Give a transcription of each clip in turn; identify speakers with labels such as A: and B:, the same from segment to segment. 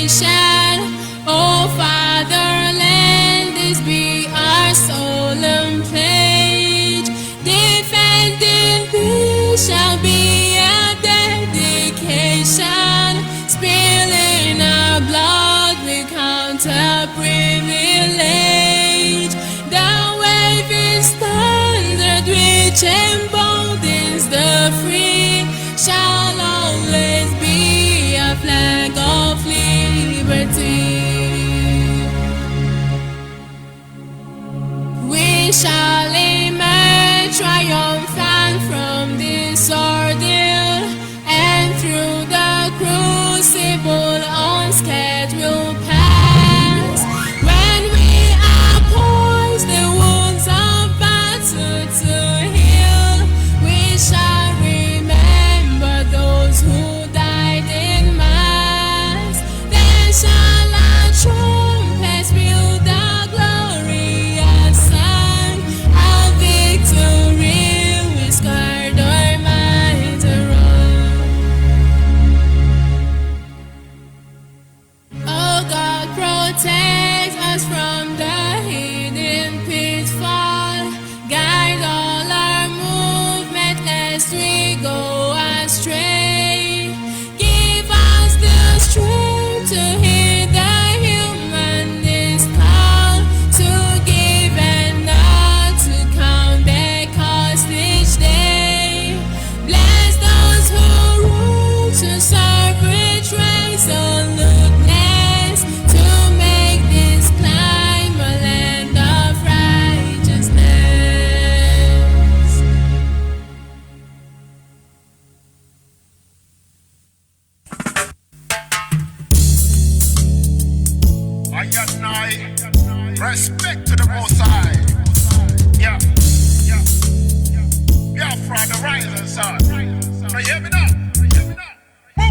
A: nation. Oh fatherland, this be our solemn pledge. Defending thee shall be a dedication. Spilling our blood we count a privilege. The waving standard which emboldens the free shall always be a flag of liberty. We shall emerge triumphant from this ordeal, and through the crucible unscathed we'll pass. When we are poised, the wounds of battle to heal, we shall remember those who died in mass. Then shall our trumpets build the glorious song of victory. We scarred our minds around. Oh God, protect us from the hidden pitfall. Guide all our movement lest we go astray. Give us the strength to hear the humanist call, to give and not to count their cost each day. Bless those who rule to serve with resoluteness, to make this climb a land of righteousness.
B: Respect to the Most High. Yeah. Biafra, the rising sun. Now you hear me now? Woo!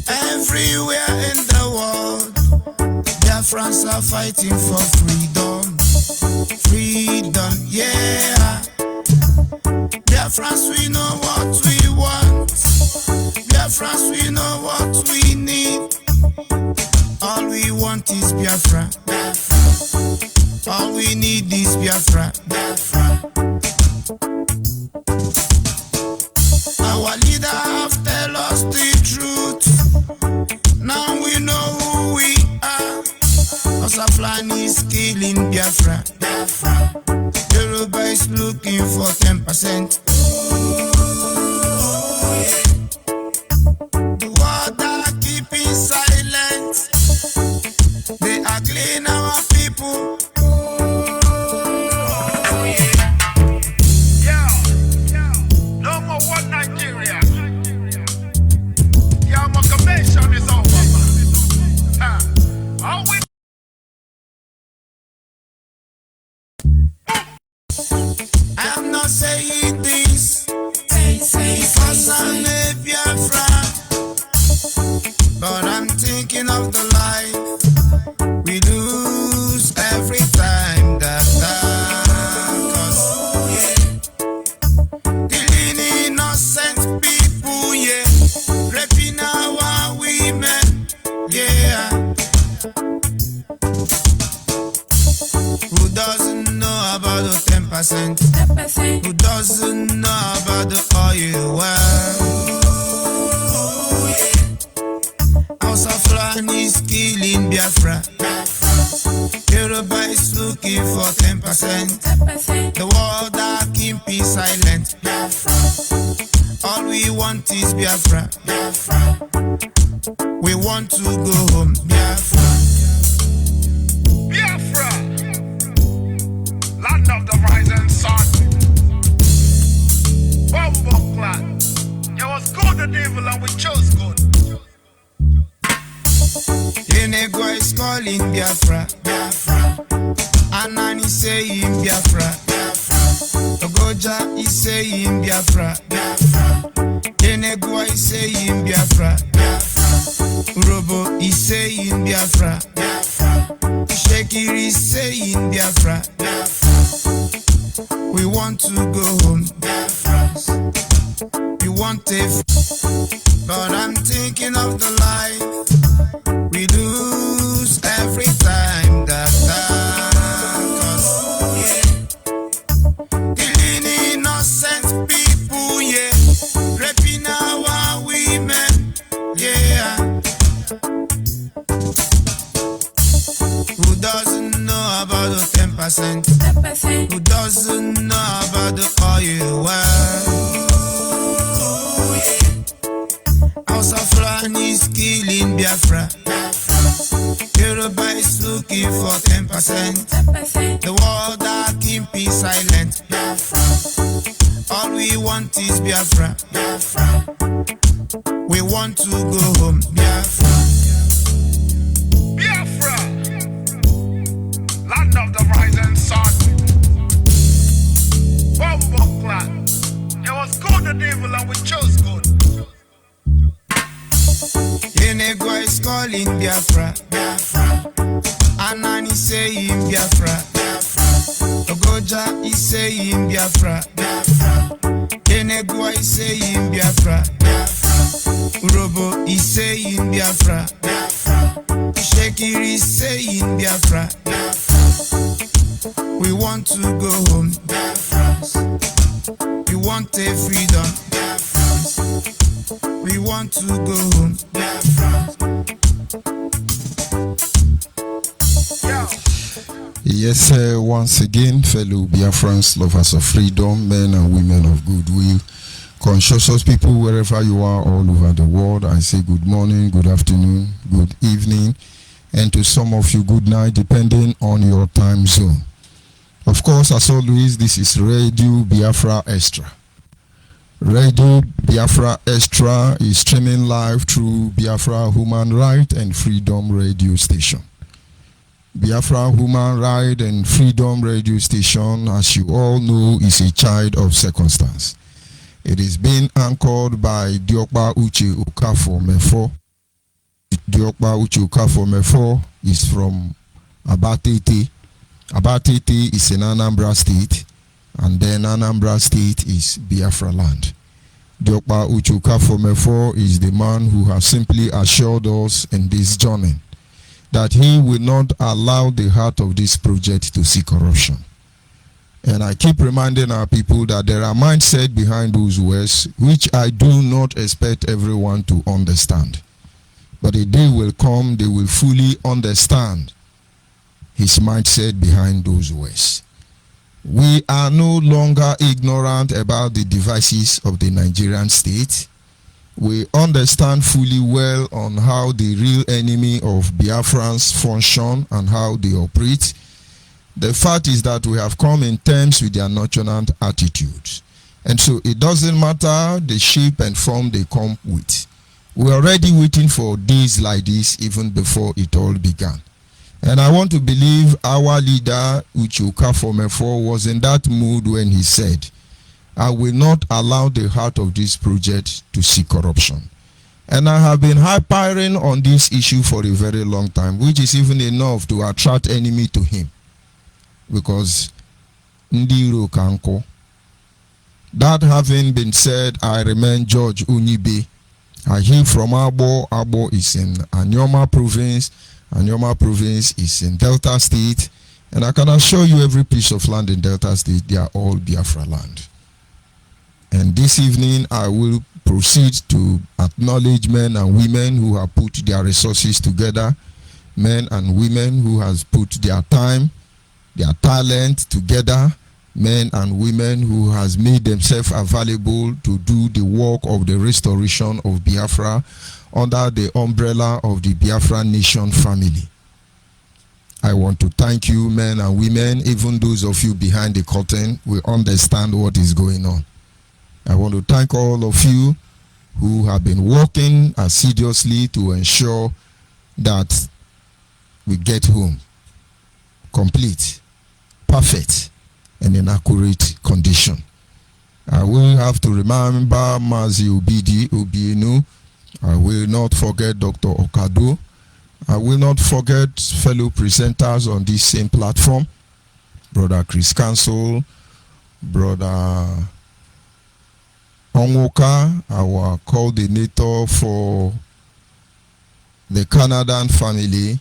C: Everywhere in the world, Biafrans are fighting for freedom. Freedom, yeah. Biafrans, we know what we want. Biafrans, we know what we need. All we want is Biafra. All we need is Biafra. Our leader have tell us the truth. Now we know who we are. Osaflan is killing Biafra. Yoruba is looking for 10%. The world are keeping silent. They are killing our people.
B: No more one Nigeria. The amalgamation is over. All we
C: I'm not saying this because I'm a Biafra, but I'm thinking of the life we lose every time that cause killing innocent people, yeah, raping our women, yeah. Who doesn't know about the 10%? Who doesn't know about the oil well? Osaflan is killing Biafra. Yoruba is looking for 10%. The world are keeping silent. All we want is Biafra. We want to go home. Biafra.
B: Biafra, land of the rising sun. Bumbo clan. You was good and evil and we chose good.
C: Enegwa is calling Biafra. Anani saying Biafra. Ogoja is saying Biafra. Enegwa is saying Biafra. Urobo is saying Biafra. Shekiri is saying Biafra. We want to go home. We want it, but I'm thinking of the life we lose every time that cause, killing innocent people, yeah, raping our women, yeah. Who doesn't know about the 10%? Who doesn't know about the oil well? House of Fulani is killing Biafra. Yoruba is looking for 10%. The world are keeping silent. All we want is Biafra. We want to go home. Biafra.
B: Biafra, land of the rising sun. Bombo clan. It was good the devil and we chose good.
C: Yenegwa is calling Biafra. Anani saying Biafra. Ogoja is saying Biafra. Yenegwa is saying Biafra. Urobo is saying Biafra. Shekiri is saying Biafra. We want to go home. We want a freedom. We want to go home.
D: Yes, once again, fellow Biafrans, lovers of freedom, men and women of goodwill, conscious people wherever you are all over the world, I say good morning, good afternoon, good evening, and to some of you, good night, depending on your time zone. Of course, as always, this is Radio Biafra Extra. Radio Biafra Extra is streaming live through Biafra Human Right and Freedom Radio Station. Biafra Human Right and Freedom Radio Station, as you all know, is a child of circumstance. It is being anchored by Diokpa Uche Okafor Mefo. Diokpa Uche Okafor Mefo is from Abatete. Abatete is in Anambra State, and then Anambra State is Biafra land. Diokpa Uche Okafor Mefo is the man who has simply assured us in this journey that he will not allow the heart of this project to see corruption. And I keep reminding our people that there are mindsets behind those words which I do not expect everyone to understand. But a day will come, they will fully understand his mindset behind those words. We are no longer ignorant about the devices of the Nigerian state. We understand fully well on how the real enemy of Biafrans function and how they operate. The fact is that we have come in terms with their nonchalant attitudes. And so it doesn't matter the shape and form they come with. We're already waiting for days like this even before it all began. And I want to believe our leader, Uche Okafor Mefo, was in that mood when he said, I will not allow the heart of this project to see corruption. And I have been harping on this issue for a very long time, which is even enough to attract enemy to him. Because Ndiro Kanko. That having been said, I remain George Onyibe. I hail from Abo. Abo is in Anyoma province. Anyoma province is in Delta State. And I can assure you every piece of land in Delta State, they are all Biafra land. And this evening, I will proceed to acknowledge men and women who have put their resources together, men and women who has put their time, their talent together, men and women who has made themselves available to do the work of the restoration of Biafra under the umbrella of the Biafra Nation family. I want to thank you, men and women, even those of you behind the curtain, we understand what is going on. I want to thank all of you who have been working assiduously to ensure that we get home complete, perfect, and in accurate condition. I will have to remember Mazi Obienu. I will not forget Dr. Okado. I will not forget fellow presenters on this same platform, Brother Chris Council, Brother Onwoka, our coordinator for the Canadian family.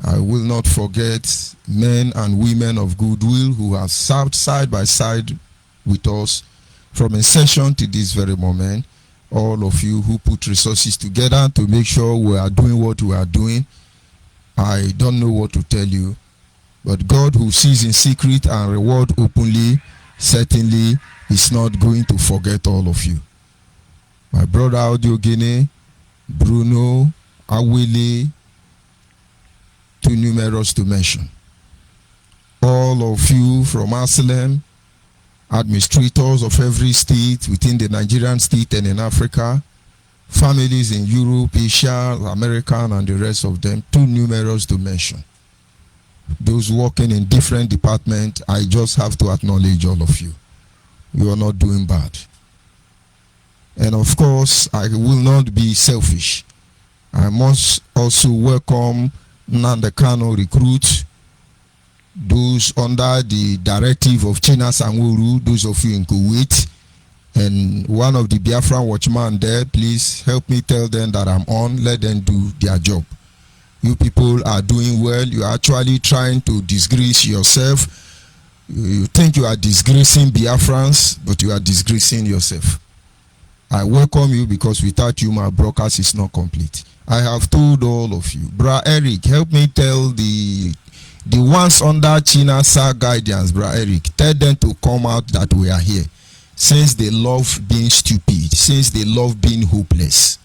D: I will not forget men and women of goodwill who have served side by side with us from inception to this very moment. All of you who put resources together to make sure we are doing what we are doing. I don't know what to tell you, but God who sees in secret and reward openly certainly is not going to forget all of you. My brother Audio Guinea, Bruno, Awele, too numerous to mention. All of you from Asylum, administrators of every state within the Nigerian state and in Africa, families in Europe, Asia, America, and the rest of them, too numerous to mention. Those working in different departments, I just have to acknowledge all of you. You are not doing bad. And of course, I will not be selfish. I must also welcome Nnamdi Kanu recruits, those under the directive of China Sanwo-Olu, those of you in Kuwait, and one of the Biafra watchmen there, please help me tell them that I'm on, let them do their job. You people are doing well. You are actually trying to disgrace yourself. You think you are disgracing Biafrans, but you are disgracing yourself. I welcome you because without you, my broadcast is not complete. I have told all of you. Bra Eric, help me tell the ones under China's guidance, Bra Eric, tell them to come out that we are here. Since they love being stupid, since they love being hopeless,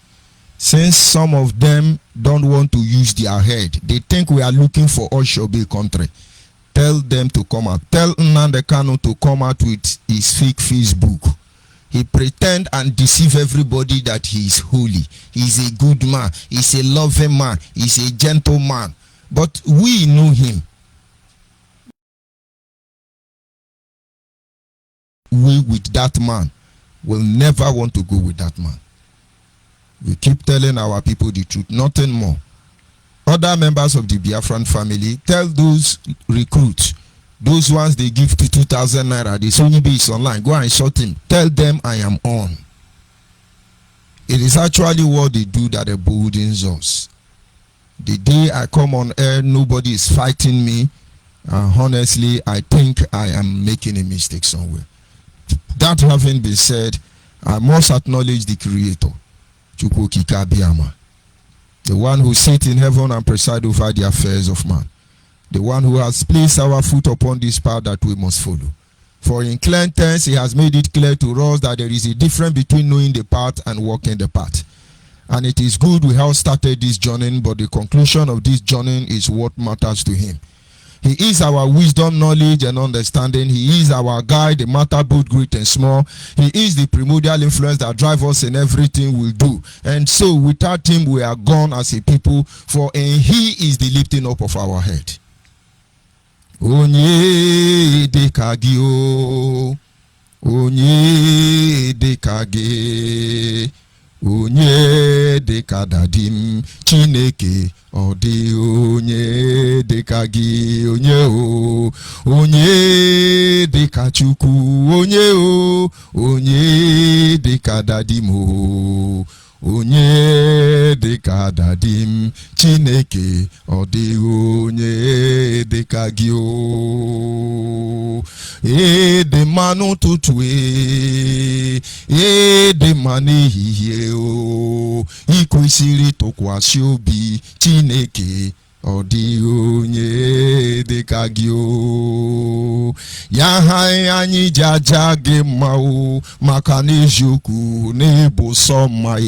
D: since some of them don't want to use their head, they think we are looking for Oshobe country. Tell them to come out. Tell Nnamdi Kanu to come out with his fake Facebook. He pretend and deceive everybody that he is holy. He's a good man. He's a loving man. He's a gentleman. But we know him. We with that man will never want to go with that man. We keep telling our people the truth, nothing more. Other members of the Biafran family, tell those recruits, those ones they give to 2,000 naira, this Onyibe is online, go and shot him. Tell them I am on. It is actually what they do that emboldens us. The day I come on air, nobody is fighting me. Honestly, I think I am making a mistake somewhere. That having been said, I must acknowledge the Creator, Chukwokika Biama, the one who sits in heaven and presides over the affairs of man, the one who has placed our foot upon this path that we must follow. For in clear terms, he has made it clear to us that there is a difference between knowing the path and walking the path. And it is good we have started this journey, but the conclusion of this journey is what matters to him. He is our wisdom, knowledge, and understanding. He is our guide, the matter both great and small. He is the primordial influence that drives us in everything we do. And so without him, we are gone as a people, for he is the lifting up of our head. Onye de kagio, onye de kage, onye de kadadim, Chineke. Odi onye deka gi onye o, onye deka chuku onye o, onye deka dadim o, onye deka dadim Chineke. Odi onye deka gi o. Ede manu tutue, ede mani hiye o, ikwesiri tokwasi obi Chineke. Odi onye deka gi o. Ya ha anyị jaja gị mma o, maka n'eziokwu n'ịbụ sọ mma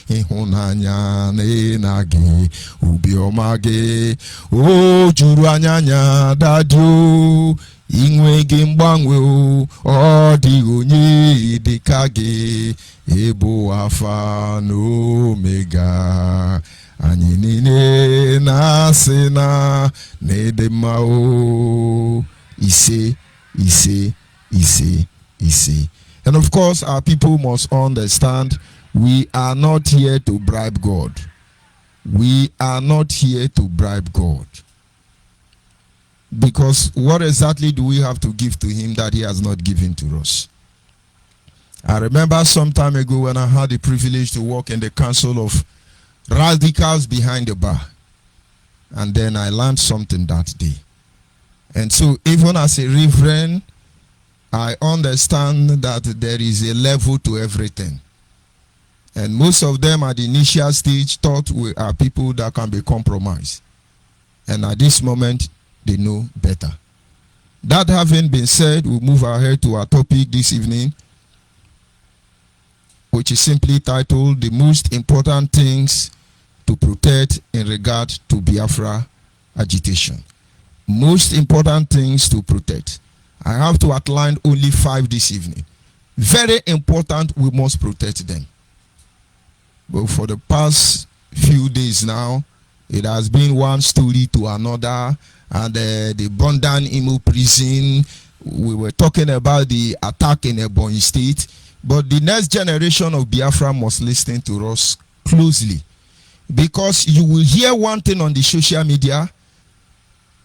D: ịhụnanya na gị obiọma gị o juru anya dadi o. Inwe gị mgbanwe o, ọ dị onye dịka gị, ịbụ Alfa na Omega. Anyị niile na-asị na n'ịdị mma o. Ise. And of course, our people must understand we are not here to bribe God. We are not here to bribe God. Because what exactly do we have to give to him that he has not given to us? I remember some time ago when I had the privilege to work in the council of radicals behind the bar. And then I learned something that day. And so even as a reverend, I understand that there is a level to everything. And most of them at the initial stage thought we are people that can be compromised. And at this moment, they know better. That having been said, we'll move ahead to our topic this evening, which is simply titled The Most Important Things to Protect in Regard to Biafra Agitation. Most important things to protect. I have to outline only 5 this evening. Very important, we must protect them. But for the past few days now, it has been one story to another. And the Bondan Imo prison, we were talking about the attack in Ebonyi State. But the next generation of Biafra must listen to us closely. Because you will hear one thing on the social media.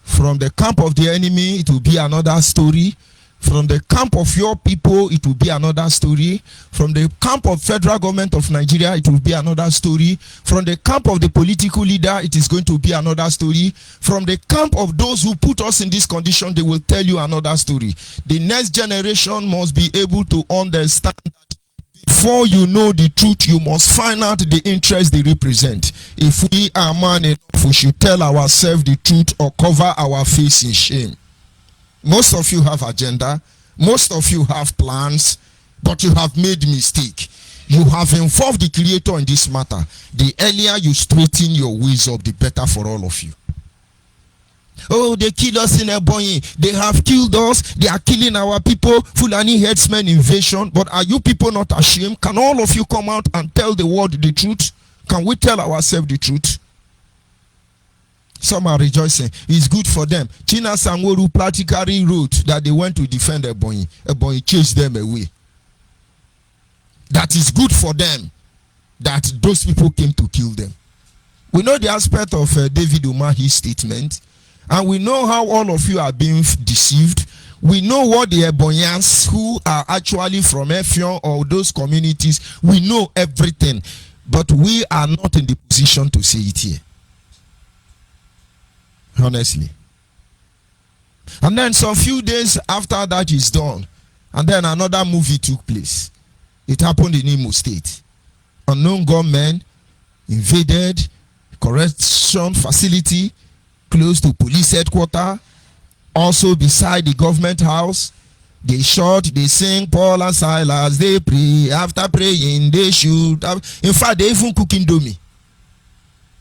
D: From the camp of the enemy, it will be another story. From the camp of your people, it will be another story. From the camp of federal government of Nigeria, it will be another story. From the camp of the political leader, it is going to be another story. From the camp of those who put us in this condition, they will tell you another story. The next generation must be able to understand that before you know the truth, you must find out the interest they represent. If we are man enough, we should tell ourselves the truth or cover our face in shame. Most of you have agenda. Most of you have plans. But you have made mistake. You have involved the Creator in this matter. The earlier you straighten your ways up, the better for all of you. Oh, they killed us in Ebonyi. They have killed us. They are killing our people. Fulani herdsmen invasion. But are you people not ashamed? Can all of you come out and tell the world the truth? Can we tell ourselves the truth? Some are rejoicing. It's good for them. China Sanworu practically wrote that they went to defend Ebonyi. Ebonyi chased them away. That is good for them. That those people came to kill them. We know the aspect of David Umahi's statement. And we know how all of you are being deceived. We know what the Ebonyans who are actually from Effion or those communities, we know everything. But we are not in the position to say it here. Honestly. And then some few days after that is done, and then another movie took place. It happened in Imo State. Unknown gunmen invaded correction facility close to police headquarters, also beside the government house. They shot, they sing Paul and Silas, they pray. After praying, they shoot. In fact, they even cook indomie.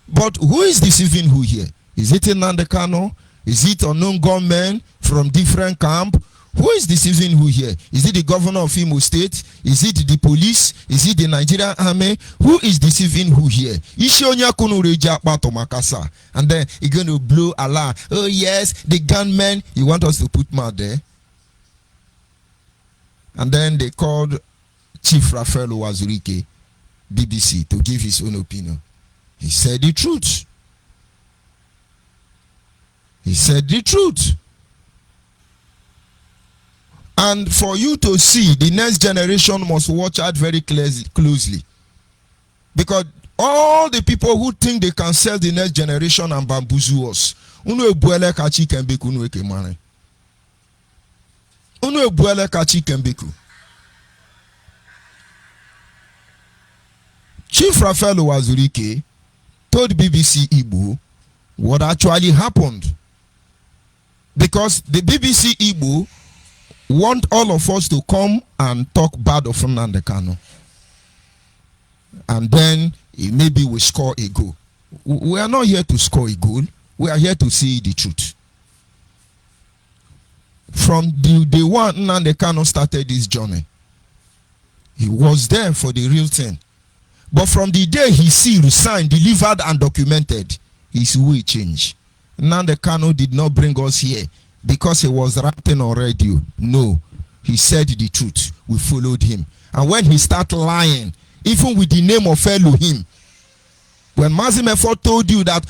D: But who is deceiving who here? Is it Nnamdi Kanu? Is it unknown gunmen from different camp? Who is deceiving who here? Is it the governor of Imo State? Is it the police? Is it the Nigerian army? Who is deceiving who here? And then you're going to blow alarm. Oh yes, the gunmen. You want us to put mouth there? And then they called Chief Raphael Wazurike, BBC, to give his own opinion. He said the truth. He said the truth. And for you to see, the next generation must watch out very closely. Because all the people who think they can sell the next generation and bamboozle us, Chief Raphael Wazurike told BBC Igbo what actually happened. Because the BBC Igbo want all of us to come and talk bad of Nnamdi Kanu. And then maybe we score a goal. We are not here to score a goal. We are here to see the truth. From the day one Nnamdi Kanu started this journey, he was there for the real thing. But from the day he sealed, signed, delivered, and documented, his way changed. Nnamdi Kanu did not bring us here because he was rapping on radio. No, he said the truth. We followed him. And when he started lying, even with the name of Elohim, when Mazimefo told you that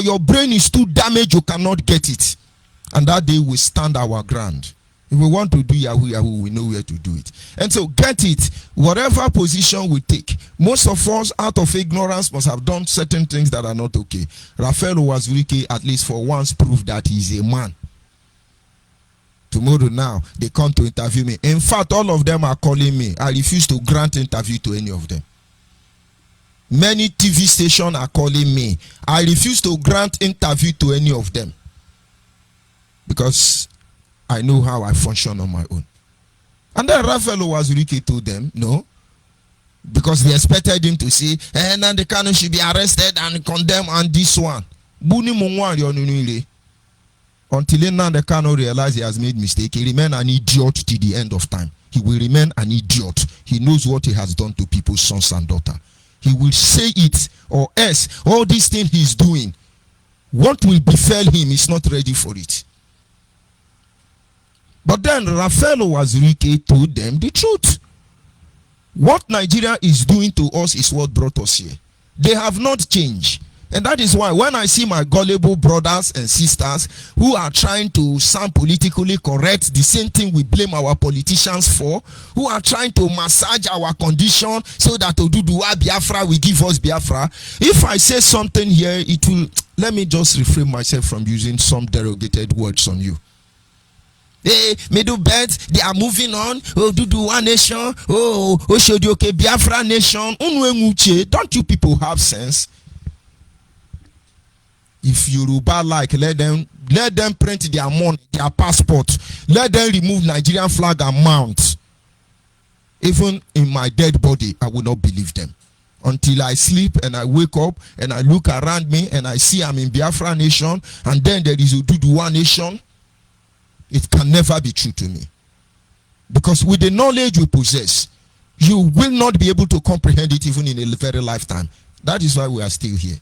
D: your brain is too damaged, you cannot get it. And that day we stand our ground. If we want to do Yahoo, Yahoo, we know where to do it. And so get it, whatever position we take, most of us out of ignorance must have done certain things that are not okay. Raphael Owazurike at least for once proved that he's a man. Tomorrow now, they come to interview me. In fact, all of them are calling me. I refuse to grant interview to any of them. Many TV stations are calling me. I refuse to grant interview to any of them. Because I know how I function on my own. And then Raphael Owazurike told them, no. Because they expected him to say, Nnamdi Kanu should be arrested and condemned on this one. Until Nnamdi Kanu realized he has made mistake, he remain an idiot to the end of time. He will remain an idiot. He knows what he has done to people's sons and daughters. He will say it, or else all these things he's doing, what will befell him is not ready for it. But then Raphael Owazurike told them the truth. What Nigeria is doing to us is what brought us here. They have not changed. And that is why when I see my gullible brothers and sisters who are trying to sound politically correct, the same thing we blame our politicians for, who are trying to massage our condition so that Oduduwa Biafra will give us Biafra. If I say something here, it will, let me just refrain myself from using some derogated words on you. Hey, middle belt, they are moving on. Oh, Oduduwa nation. Oh, Oshodioke Biafra nation. Don't you people have sense? If Yoruba like, let them print their money, their passport. Let them remove Nigerian flag and mount. Even in my dead body, I will not believe them. Until I sleep and I wake up and I look around me and I see I'm in Biafra nation and then there is Oduduwa nation. It can never be true to me. Because with the knowledge we possess, you will not be able to comprehend it even in a very lifetime. That is why we are still here.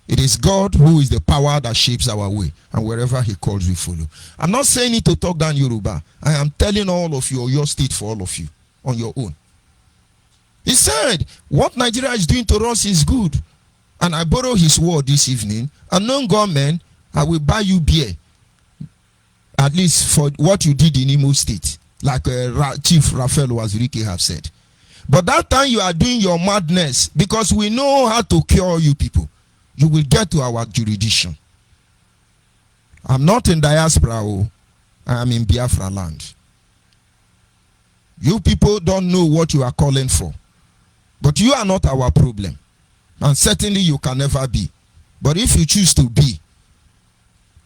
D: It is God who is the power that shapes our way, and wherever he calls we follow. I'm not saying it to talk down Yoruba. I am telling all of you, or your state for all of you, on your own. He said, what Nigeria is doing to us is good. And I borrow his word this evening. Unknown government, I will buy you beer. At least for what you did in Imo State. Like Chief Raphael Owazurike have said. But that time you are doing your madness, because we know how to cure you people. You will get to our jurisdiction. I'm not in diaspora. I am in Biafra land. You people don't know what you are calling for. But you are not our problem. And certainly you can never be. But if you choose to be,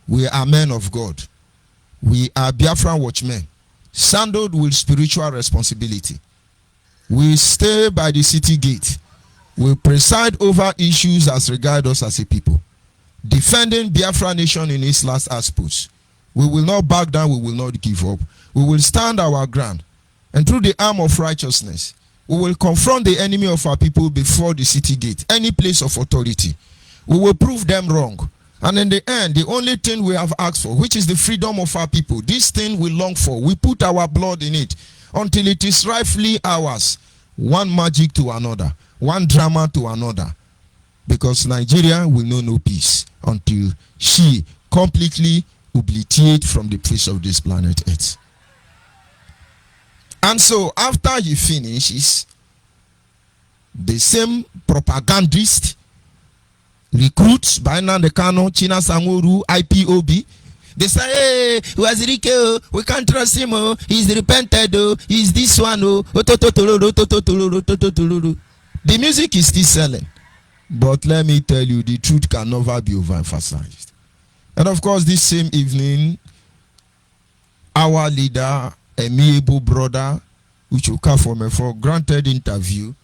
D: we are men of God. We are Biafra watchmen. Sandaled with spiritual responsibility. We stay by the city gate. We preside over issues as regard us as a people. Defending Biafra nation in its last outpost. We will not back down, we will not give up. We will stand our ground. And through the arm of righteousness, we will confront the enemy of our people before the city gate, any place of authority. We will prove them wrong. And in the end, the only thing we have asked for, which is the freedom of our people, this thing we long for, we put our blood in it until it is rightfully ours. One magic to another. One drama to another, because Nigeria will know no peace until she completely obliterate from the face of this planet Earth. And so after he finishes, the same propagandist recruits by Nnamdi Kanu, China Sanworu, IPOB. They say, hey, Owazurike, we can't trust him, he's repented, he's this one, The music is still selling. But let me tell you, the truth can never be overemphasized. And of course, this same evening, our leader, amiable brother, which will come from a granted interview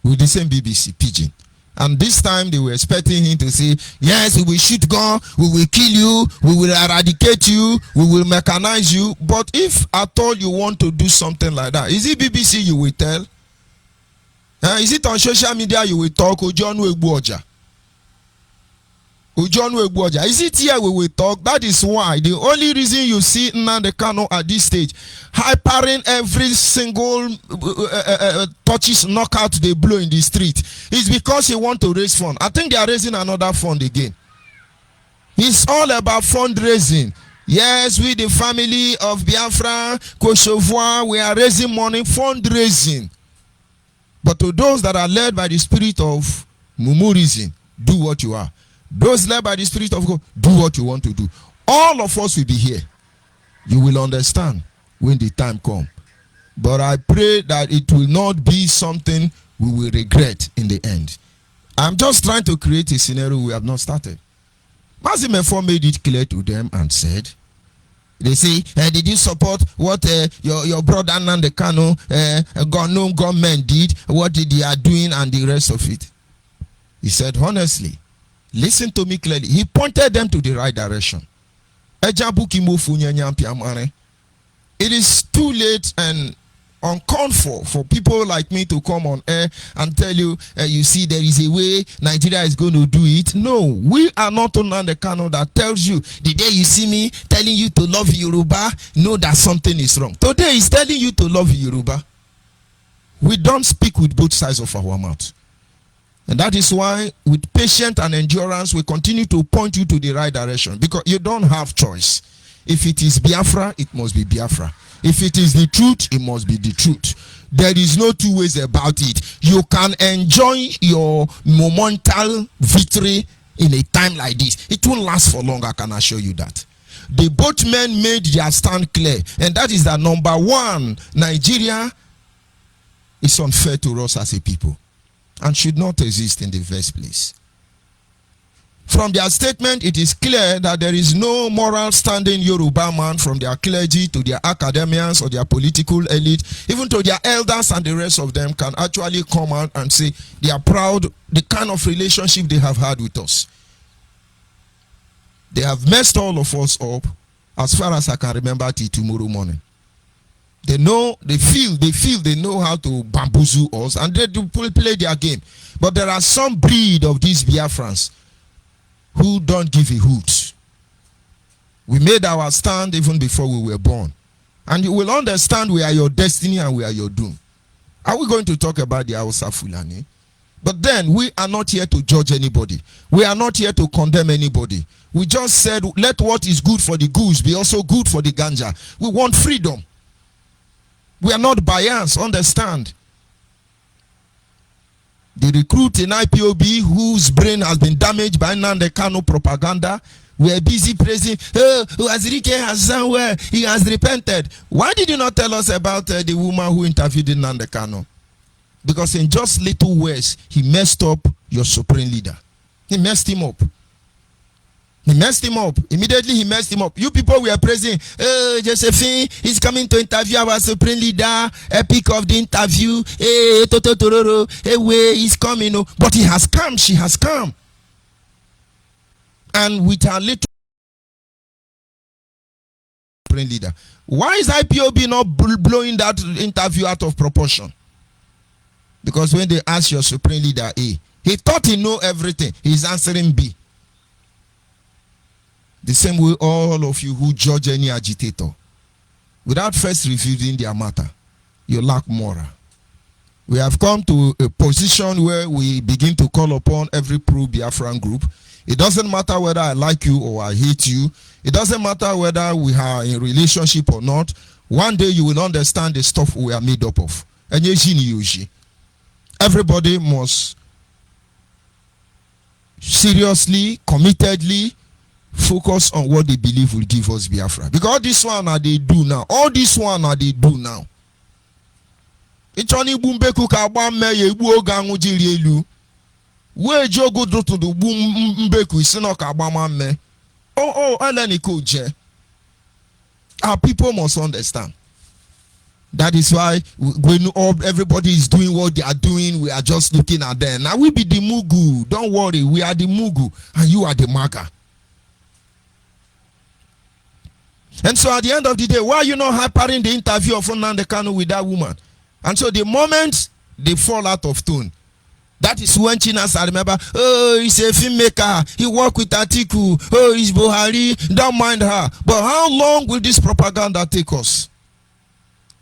D: with the same BBC Pidgin. And this time they were expecting him to say, yes, we will shoot gun, we will kill you, we will eradicate you, we will mechanize you. But if at all you want to do something like that, is it BBC you will tell? Is it on social media you will talk? Ojonu Egbuoja. Is it here we will talk? That is why the only reason you see Nnamdi Kanu at this stage hypering every single touches knockout they blow in the street is because he want to raise fund. I think they are raising another fund again. It's all about fundraising. Yes, we the family of Biafra, Kosovo, we are raising money, fundraising. But to those that are led by the spirit of murmurism, do what you are. Those led by the spirit of God, do what you want to do. All of us will be here. You will understand when the time comes. But I pray that it will not be something we will regret in the end. I'm just trying to create a scenario we have not started. Mazimefo made it clear to them and said, they say, did you support what your brother Nande Kano government did, what they are doing and the rest of it? He said, honestly, listen to me clearly. He pointed them to the right direction. It is too late and uncalled for people like me to come on air and tell you, you see, there is a way Nigeria is going to do it. No, we are not on the channel that tells you the day you see me telling you to love Yoruba, know that something is wrong. Today is telling you to love Yoruba. We don't speak with both sides of our mouth. And that is why with patience and endurance we continue to point you to the right direction, because you don't have choice. If it is Biafra, it must be Biafra. If it is the truth, it must be the truth. There is no two ways about it. You can enjoy your momentary victory in a time like this. It won't last for long, I can assure you that. The both men made their stand clear, and that is that number one, Nigeria is unfair to us as a people and should not exist in the first place. From their statement, it is clear that there is no moral standing Yoruba man, from their clergy to their academians or their political elite, even to their elders and the rest of them, can actually come out and say they are proud the kind of relationship they have had with us. They have messed all of us up as far as I can remember till tomorrow morning. They know, they know how to bamboozle us, and they do play their game. But there are some breed of these Biafrans who don't give a hoot. We made our stand even before we were born. And you will understand we are your destiny and we are your doom. Are we going to talk about the Hausa Fulani? But then we are not here to judge anybody. We are not here to condemn anybody. We just said, let what is good for the goose be also good for the ganja. We want freedom. We are not biased, understand. The recruit in IPOB whose brain has been damaged by Nnamdi Kanu propaganda, we are busy praising, oh, Azrike has done well, he has repented. Why did you not tell us about the woman who interviewed Nnamdi Kanu? Because in just little words, he messed up your supreme leader. He messed him up. He messed him up. Immediately he messed him up. You people were praising, oh, Josephine is coming to interview our supreme leader. Epic of the interview. Hey, Toto hey, way he's coming. But he has come. She has come. And with her little supreme leader. Why is IPOB not blowing that interview out of proportion? Because when they ask your supreme leader A, he thought he know everything. He's answering B. The same way all of you who judge any agitator without first reviewing their matter, you lack moral. We have come to a position where we begin to call upon every pro-Biafran group. It doesn't matter whether I like you or I hate you. It doesn't matter whether we are in a relationship or not. One day you will understand the stuff we are made up of. Everybody must seriously, committedly focus on what they believe will give us Biafra. Because all this one are they do now. All this one are they do now. It's only Bumbeku Kabame Yebu Gangu Jilielu. Where Jogo do to the Bumbeku is not Kabama me. Oh, Eleniko Je. Our people must understand. That is why when everybody is doing what they are doing, we are just looking at them. Now we be the Mugu. Don't worry, we are the Mugu and you are the Maga. And so at the end of the day, why are you not hypering the interview of Nnamdi Kanu with that woman? And so the moment they fall out of tune, that is when Chinas, I remember, oh, he's a filmmaker, he worked with Atiku, oh, he's Buhari, don't mind her. But how long will this propaganda take us?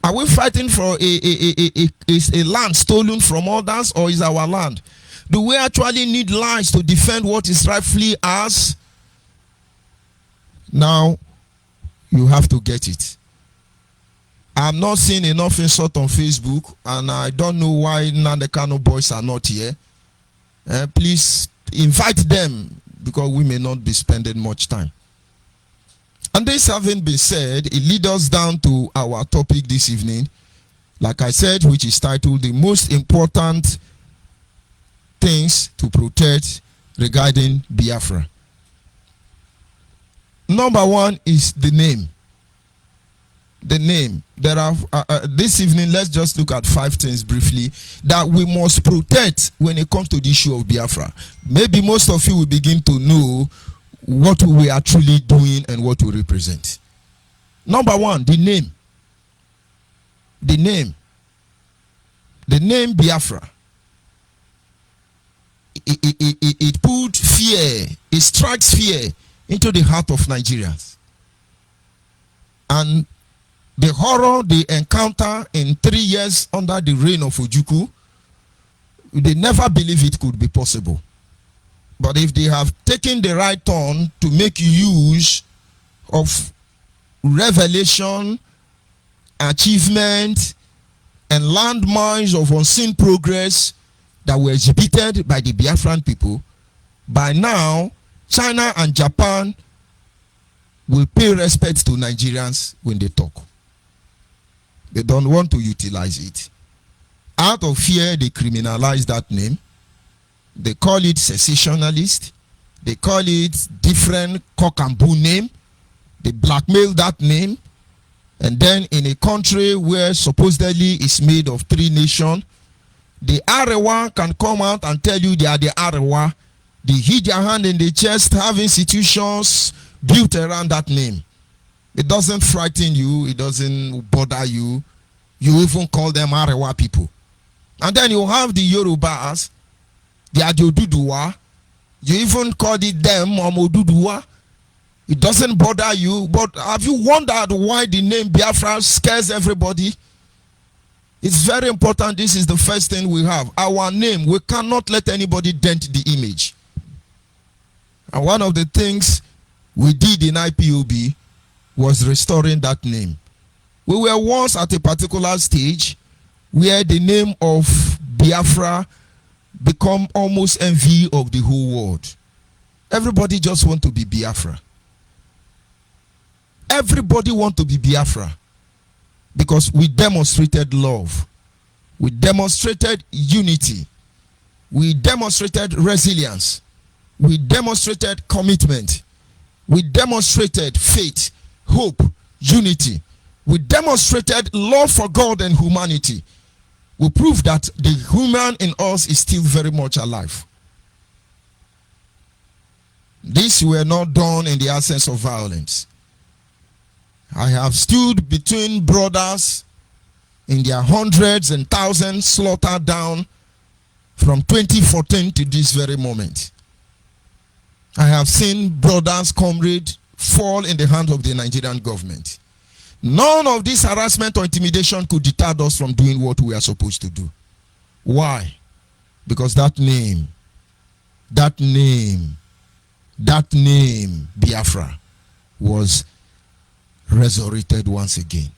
D: Are we fighting for a land stolen from others, or is our land? Do we actually need lies to defend what is rightfully ours? Now, You have to get it. I'm not seeing enough insult on Facebook, and I don't know why Nnamdi Kanu boys are not here. Please invite them, because we may not be spending much time. And this having been said, it leads us down to our topic this evening, like I said, which is titled The Most Important Things to Protect Regarding Biafra. Number one is the name. The name. There are this evening, let's just look at 5 things briefly that we must protect when it comes to the issue of Biafra. Maybe most of you will begin to know what we are truly doing and what we represent. Number one, the name. The name. The name Biafra. It put fear, it strikes fear into the heart of Nigerians. And the horror they encounter in 3 years under the reign of Ojukwu, they never believe it could be possible. But if they have taken the right turn to make use of revelation, achievement, and landmarks of unseen progress that were exhibited by the Biafran people, by now, China and Japan will pay respect to Nigerians when they talk. They don't want to utilize it. Out of fear, they criminalize that name. They call it secessionalist. They call it different cock and bull name. They blackmail that name. And then in a country where supposedly it's made of 3 nations, the Arewa can come out and tell you they are the Arewa. They hit their hand in the chest, have institutions built around that name. It doesn't frighten you. It doesn't bother you. You even call them Arewa people. And then you have the Yorubas. They are the Oduduwa. You even call it them Omoduduwa. It doesn't bother you. But have you wondered why the name Biafra scares everybody? It's very important. This is the first thing we have. Our name. We cannot let anybody dent the image. And one of the things we did in IPOB was restoring that name. We were once at a particular stage where the name of Biafra become almost envy of the whole world. Everybody just want to be Biafra. Everybody want to be Biafra because we demonstrated love. We demonstrated unity. We demonstrated resilience. We demonstrated commitment. We demonstrated faith, hope, unity. We demonstrated love for God and humanity. We proved that the human in us is still very much alive. This were not done in the absence of violence. I have stood between brothers in their hundreds and thousands slaughtered down from 2014 to this very moment. I have seen brothers, comrades, fall in the hands of the Nigerian government. None of this harassment or intimidation could deter us from doing what we are supposed to do. Why? Because that name, Biafra, was resurrected once again.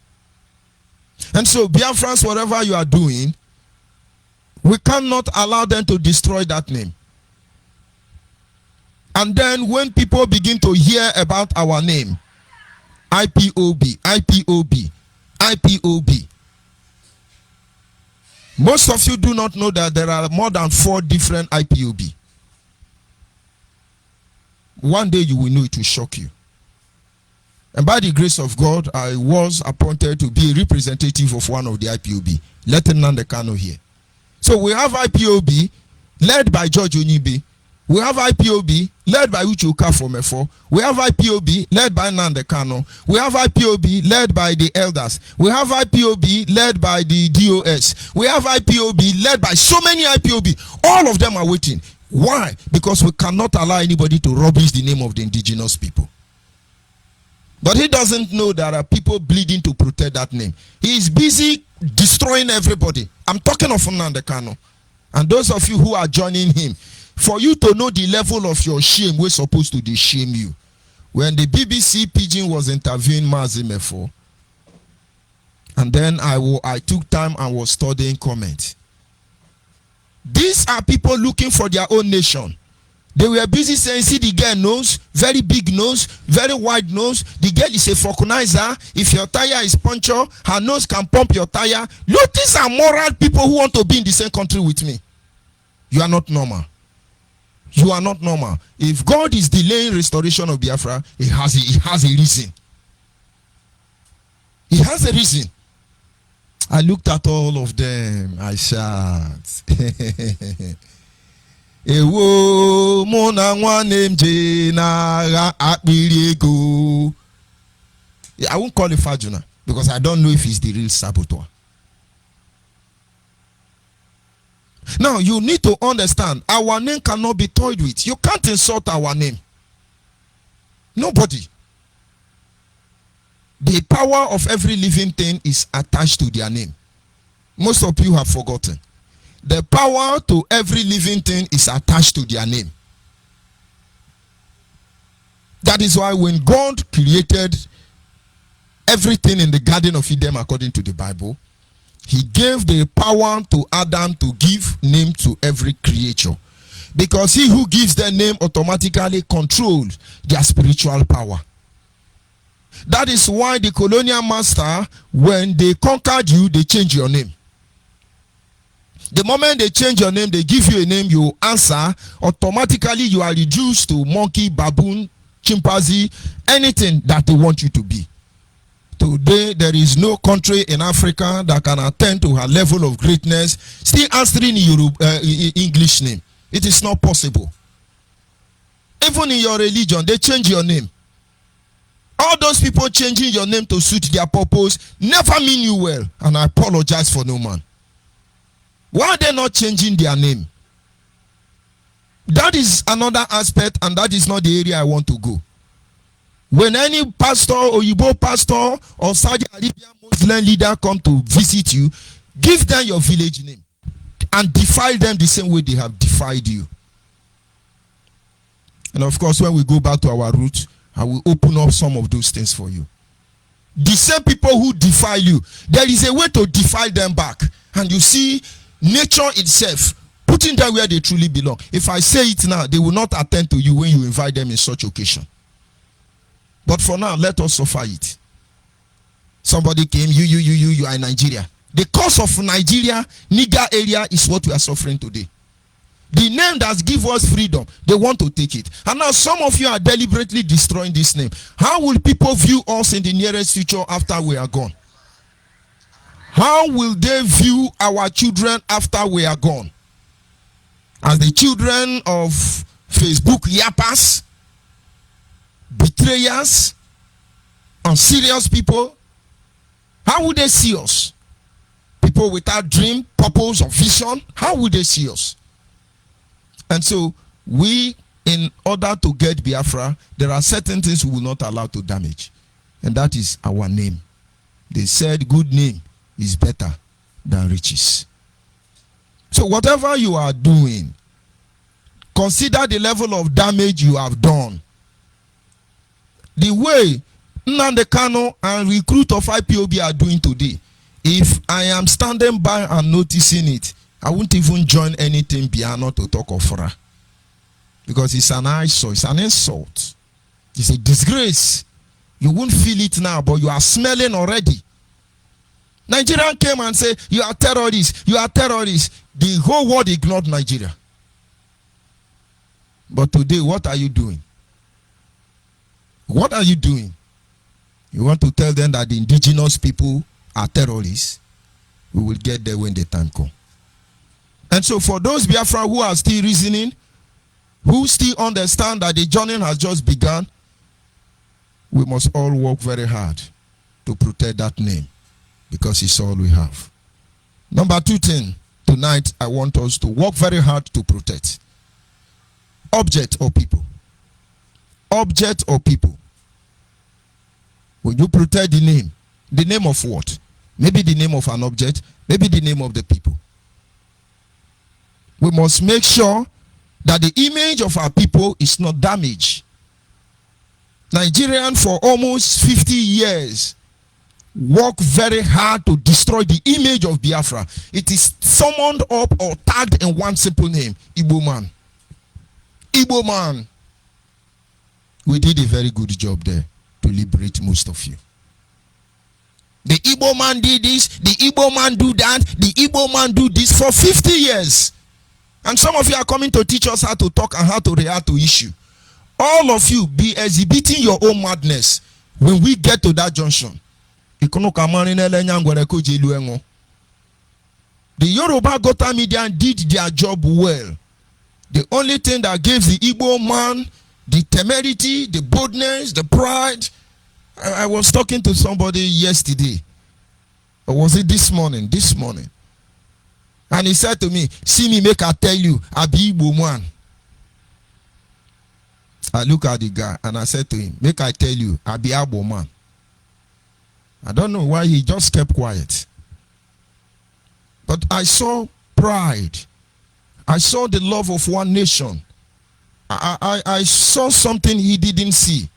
D: And so, Biafrans, whatever you are doing, we cannot allow them to destroy that name. And then when people begin to hear about our name, IPOB, IPOB, IPOB. Most of you do not know that there are more than 4 different IPOB. One day you will know, it will shock you. And by the grace of God, I was appointed to be a representative of one of the IPOB. Let Nnamdi Kanu here. So we have IPOB led by George Onyibe. We have IPOB led by Uche Okafor. We have IPOB led by Nnamdi Kanu. We have IPOB led by the elders. We have IPOB led by the DOS. We have IPOB led by so many IPOB. All of them are waiting. Why? Because we cannot allow anybody to rubbish the name of the indigenous people. But he doesn't know there are people bleeding to protect that name. He is busy destroying everybody. I'm talking of Nnamdi Kanu. And those of you who are joining him, for you to know the level of your shame, we're supposed to shame you. when the BBC Pidgin was interviewing Mazimefo, and then I took time and was studying comment. These are people looking for their own nation. They were busy saying, see the girl nose, very big nose, very wide nose. The girl is a vulcanizer. If your tire is puncture, her nose can pump your tire. Look, these are moral people who want to be in the same country with me. You are not normal. You are not normal. If God is delaying restoration of Biafra, he has a reason. He has a reason. I looked at all of them. I shout. Ewo mona nwanem je na akpiriego. I won't call it Fajuna because I don't know if he's the real saboteur. Now you need to understand, our name cannot be toyed with. You can't insult our name. Nobody. The power of every living thing is attached to their name. Most of you have forgotten. The power to every living thing is attached to their name. That is why when God created everything in the Garden of Eden according to the Bible, he gave the power to Adam to give name to every creature. Because he who gives their name automatically controls their spiritual power. That is why the colonial master, when they conquered you, they change your name. The moment they change your name, they give you a name, you answer, automatically you are reduced to monkey, baboon, chimpanzee, anything that they want you to be. Today, there is no country in Africa that can attain to her level of greatness, still answering English name. It is not possible. Even in your religion, they change your name. All those people changing your name to suit their purpose never mean you well. And I apologize for no man. Why are they not changing their name? That is another aspect, and that is not the area I want to go. When any pastor or Igbo pastor or Saudi Arabian Muslim leader come to visit you, give them your village name and defile them the same way they have defied you. And of course, when we go back to our roots, I will open up some of those things for you. The same people who defile you, there is a way to defile them back. And you see nature itself putting them where they truly belong. If I say it now, they will not attend to you when you invite them in such occasion. But for now, let us suffer it. Somebody came, you are in Nigeria. The cause of Nigeria, Niger area is what we are suffering today. The name that gives us freedom, they want to take it. And now some of you are deliberately destroying this name. How will people view us in the nearest future after we are gone? How will they view our children after we are gone? As the children of Facebook yappers, betrayers, unserious people? How would they see us? People without dream, purpose, or vision? How would they see us? And so we, in order to get Biafra, there are certain things we will not allow to damage. And that is our name. They said good name is better than riches. So whatever you are doing, consider the level of damage you have done. The way Nnamdi Kanu and recruit of IPOB are doing today, if I am standing by and noticing it, I won't even join anything Biano to talk of Fra. Because it's an eyesore, it's an insult. It's a disgrace. You won't feel it now, but you are smelling already. Nigerian came and said, you are terrorists, you are terrorists. The whole world ignored Nigeria. But today, what are you doing? What are you doing? You want to tell them that the indigenous people are terrorists? We will get there when the time comes. And so for those Biafra who are still reasoning, who still understand that the journey has just begun, we must all work very hard to protect that name, because it's all we have. Number 2 thing, tonight I want us to work very hard to protect. Object or people. Object or people. When you protect the name of what? Maybe the name of an object, maybe the name of the people. We must make sure that the image of our people is not damaged. Nigerian for almost 50 years work very hard to destroy the image of Biafra. It is summoned up or tagged in one simple name: Igbo man. Igbo man. We did a very good job there to liberate most of you. The Igbo man did this, the Igbo man do that, the Igbo man do this for 50 years. And some of you are coming to teach us how to talk and how to react to issue. All of you be exhibiting your own madness when we get to that junction. The Yoruba Gota media did their job well. The only thing that gives the Igbo man the temerity, the boldness, the pride. I was talking to somebody yesterday. Or was it this morning? This morning. And he said to me, see me make I tell you, I be Igbo man. I look at the guy and I said to him, make I tell you, I be Igbo man. I don't know why he just kept quiet. But I saw pride. I saw the love of one nation. I saw something he didn't see.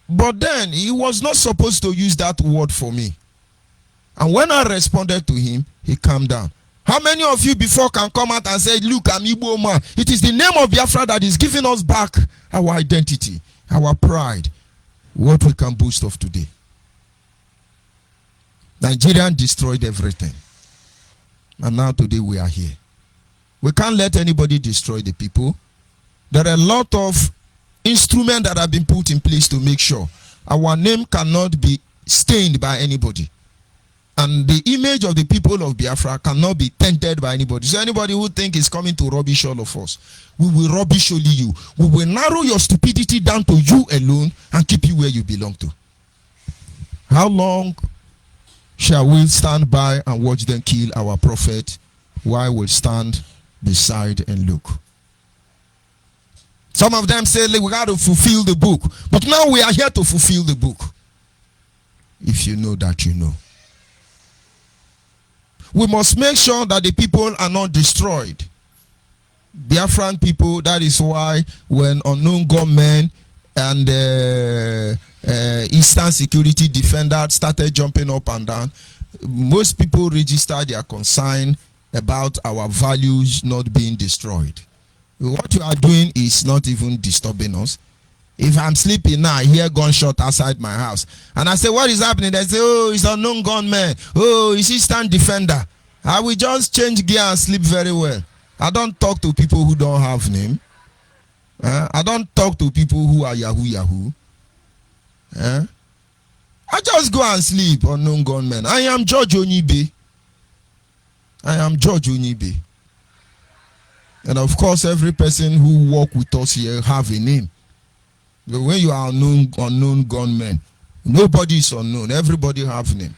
D: But then he was not supposed to use that word for me. And when I responded to him, he calmed down. How many of you before can come out and say, look, I'm Igbo man? It is the name of Biafra that is giving us back our identity, our pride, what we can boast of today. Nigerian destroyed everything. And now today we are here. We can't let anybody destroy the people. There are a lot of instruments that have been put in place to make sure our name cannot be stained by anybody. And the image of the people of Biafra cannot be tainted by anybody. So anybody who think is coming to rubbish all of us, we will rubbish only you. We will narrow your stupidity down to you alone and keep you where you belong to. How long shall we stand by and watch them kill our prophet while we stand beside and look? Some of them say we got to fulfill the book. But now we are here to fulfill the book. If you know that, you know. We must make sure that the people are not destroyed. Biafran people, that is why when unknown gunmen and Eastern security defenders started jumping up and down, most people registered their concern about our values not being destroyed. What you are doing is not even disturbing us. If I'm sleeping now, I hear gunshot outside my house. And I say, what is happening? They say, oh, it's an unknown gunman. Oh, it's Eastern defender. I will just change gear and sleep very well. I don't talk to people who don't have name. I don't talk to people who are Yahoo. I just go and sleep, unknown gunman. I am George Onyibe. I am George Onyibe. And of course, every person who work with us here have a name. But when you are unknown gunmen, nobody is unknown. Everybody have name.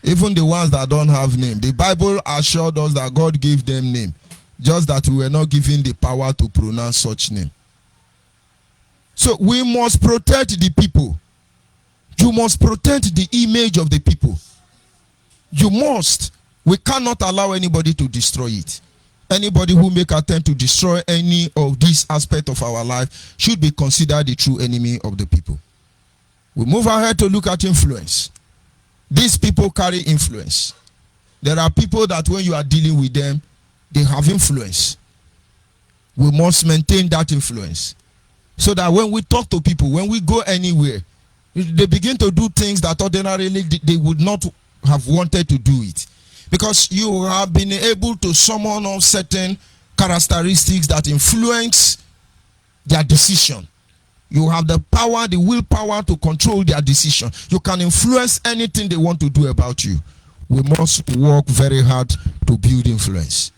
D: Even the ones that don't have name. The Bible assured us that God gave them name. Just that we were not given the power to pronounce such name. So we must protect the people. You must protect the image of the people. You must. We cannot allow anybody to destroy it. Anybody who make attempt to destroy any of these aspects of our life should be considered the true enemy of the people. We move ahead to look at influence. These people carry influence. There are people that when you are dealing with them, they have influence. We must maintain that influence. So that when we talk to people, when we go anywhere, they begin to do things that ordinarily they would not have wanted to do it. Because you have been able to summon on certain characteristics that influence their decision. You have the power, the willpower to control their decision. You can influence anything they want to do about you. We must work very hard to build influence.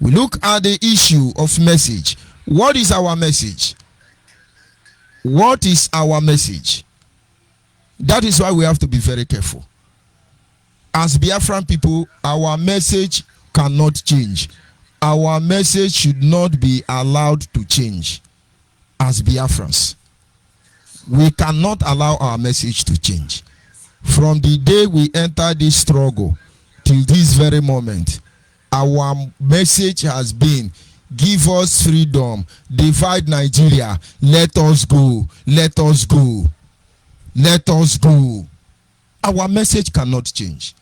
D: We look at the issue of message. What is our message? What is our message? That is why we have to be very careful. As Biafran people, our message cannot change. Our message should not be allowed to change. As Biafrans, we cannot allow our message to change. From the day we enter this struggle till this very moment, our message has been Give us freedom. Divide Nigeria. Let us go. Let us go. Let us go. Our message cannot change.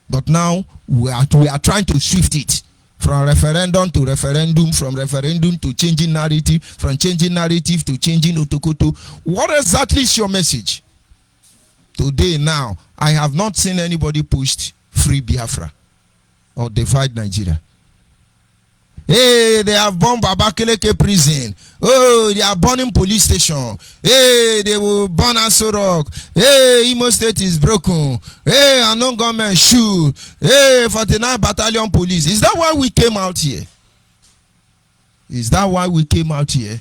D: But now we are trying to shift it from referendum to referendum, from referendum to changing narrative, from changing narrative to changing otokoto. What exactly is your message? Today now, I have not seen anybody pushed free Biafra or divide Nigeria. Hey, they have bombed Abakaleke prison. Oh, they are burning police station. Hey, they will burn Aso Rock. Hey, Imo State is broken. Hey, unknown government shoot. Hey, 49 battalion police. Is that why we came out here? Is that why we came out here?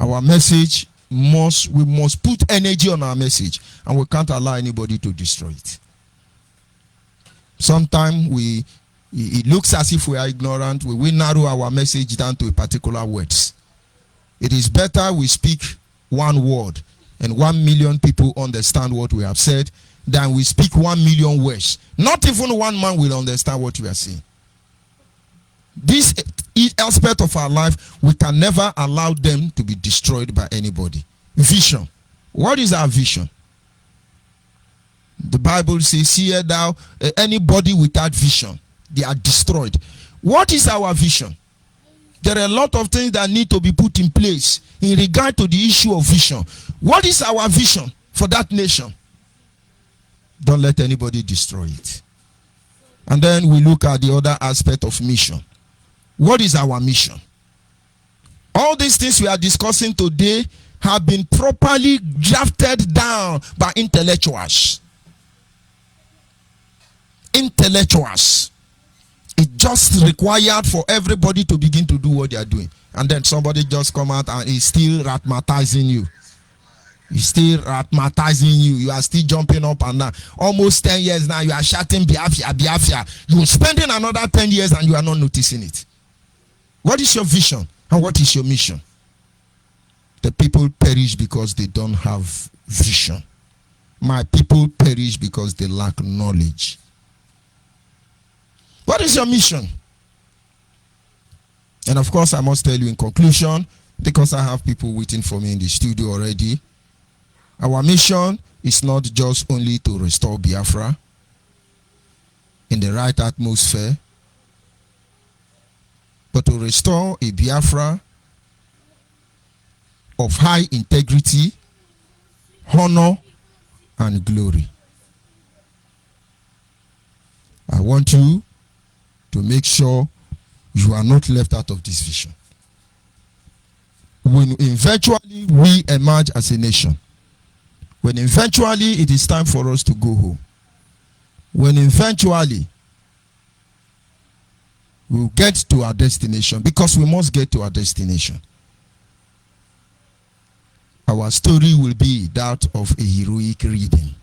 D: Our message we must put energy on our message, and we can't allow anybody to destroy it. Sometimes it looks as if we are ignorant. We will narrow our message down to a particular words. It is better we speak one word and 1 million people understand what we have said than we speak 1 million words. Not even one man will understand what we are saying. This aspect of our life, we can never allow them to be destroyed by anybody. Vision. What is our vision? The Bible says, "Hear thou, anybody without vision, they are destroyed." What is our vision? There are a lot of things that need to be put in place in regard to the issue of vision. What is our vision for that nation? Don't let anybody destroy it. And then we look at the other aspect of mission. What is our mission? All these things we are discussing today have been properly drafted down by intellectuals. Intellectuals. It just required for everybody to begin to do what they are doing. And then somebody just come out and is still ratmatizing you. He's still ratmatizing you. You are still jumping up and down. Almost 10 years now, you are shouting Biafra, Biafra. You are spending another 10 years and you are not noticing it. What is your vision and what is your mission? The people perish because they don't have vision. My people perish because they lack knowledge. What is your mission? And of course, I must tell you in conclusion, because I have people waiting for me in the studio already, our mission is not just only to restore Biafra in the right atmosphere, but to restore a Biafra of high integrity, honor, and glory. I want you to make sure you are not left out of this vision. When eventually we emerge as a nation, when eventually it is time for us to go home, when eventually we'll get to our destination, because we must get to our destination, our story will be that of a heroic reading.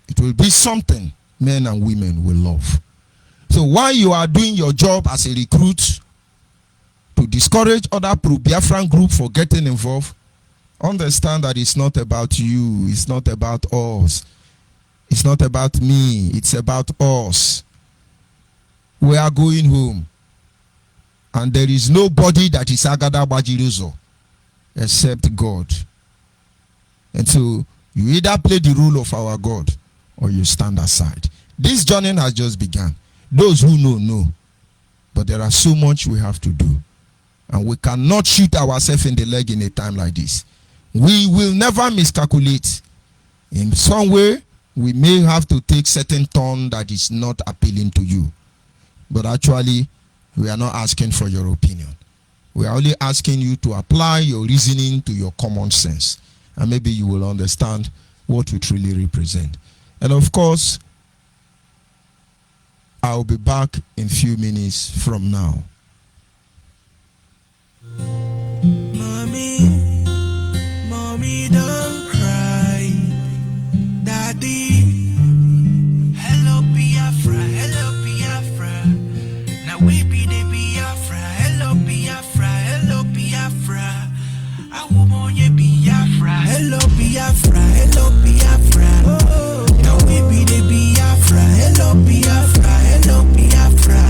D: It will be something men and women will love. So while you are doing your job as a recruit to discourage other pro-Biafran groups for getting involved, understand that it's not about you, it's not about us, it's not about me, it's about us. We are going home, and there is nobody that is Agada Bajiruzo except God. And so you either play the role of our God or you stand aside. This journey has just begun. Those who know, but there are so much we have to do, and we cannot shoot ourselves in the leg in a time like this. We will never miscalculate. In some way, we may have to take certain turn that is not appealing to you, but actually, we are not asking for your opinion. We are only asking you to apply your reasoning to your common sense, and maybe you will understand what we truly represent. And of course, I'll be back in a few minutes from now.
C: Mommy, don't cry. Daddy, hello Biafra, hello Biafra. Now we be the Biafra, hello Biafra, hello Biafra. I want you Biafra, hello Biafra, hello Biafra. Now we be the Biafra, hello Biafra, hello Biafra.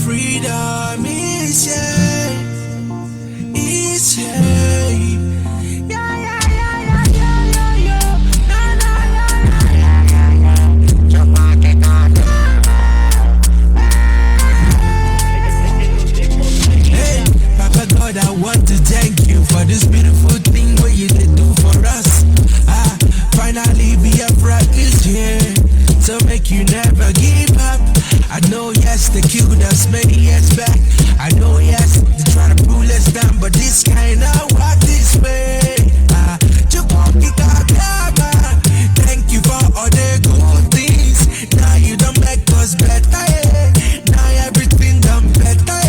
C: freedom is here. Is here. God, I want to thank you for this beautiful thing what you did do for us. Finally Biafra is here to make you never give up. I know yes, they killed us many years back. I know yes, they try to pull us down, but this kind of walk this way. Thank you for all the good things. Now you don't make us better. Now everything done better.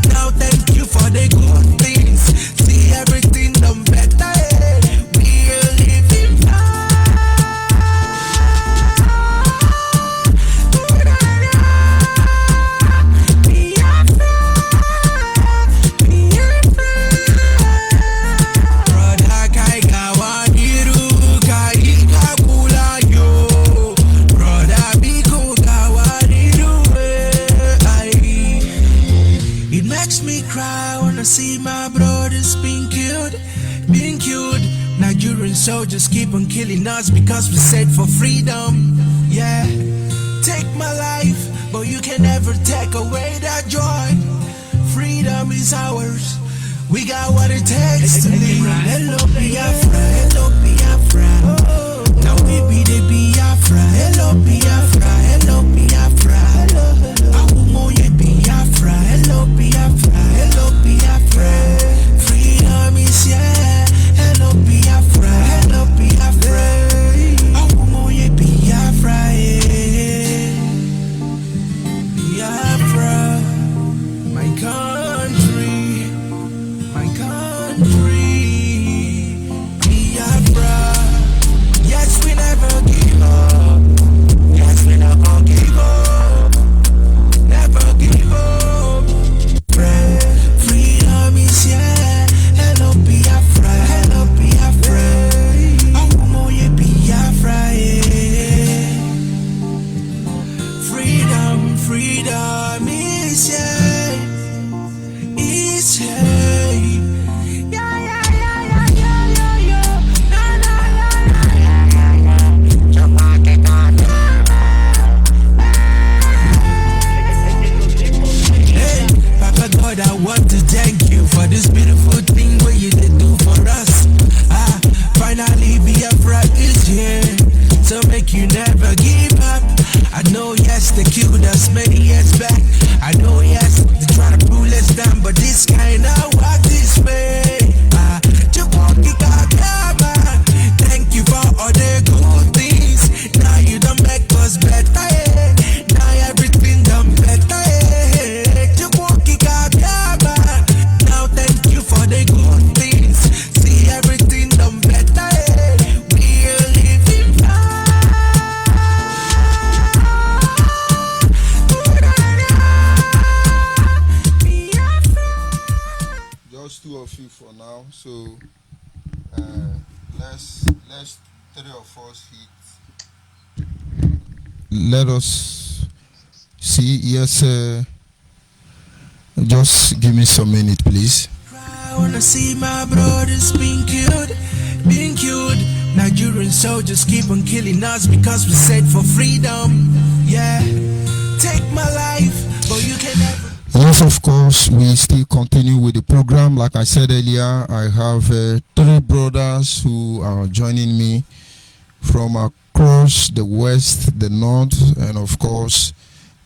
C: Now thank you for the good things. See everything done better. We are living Brother kai gawaniru kai kakula yo. Brother biko gawaniru. It makes me cry when I see my brothers being killed, being killed. Nigerian soldiers keep on killing us because we said for freedom. Yeah, take my life, but you can never take away that joy. Freedom is ours. We got what it takes to live. Hello Biafra, hello Biafra. Now we be the Biafra. Hello Biafra, hello Biafra. Onyibe Biafra, hello Biafra, hello Biafra. Freedom is here. Hello Biafra, hello Biafra. Onyibe Biafra, Biafra, my country, my country. Biafra, yes we never give up. Yes we never give up. Never give up. Freedom is here. Hello Biafra, hello Biafra. Onyibe Biafra. Freedom, freedom is here. Is here. God, I want to thank you for this beautiful thing what you did do for us. Finally Biafra is here to make you never give up. I know yes, they killed us many years back. I know yes, they try to pull us down, but this kind of walk this way. Thank you for all the good things. Now you don't make us better. Now everything done better. Now thank you for the good things. See everything done better. We are living
D: Just two of you for now. So let's three of us hit. Let us see. Yes, just give me some minute, please.
C: I wanna see my brothers being killed, being killed. Nigerian soldiers keep on killing us because we said for freedom. Yeah, take my life, but you can never.
D: Yes, of course, we still continue with the program. Like I said earlier, I have three brothers who are joining me from across the west, the north, and of course,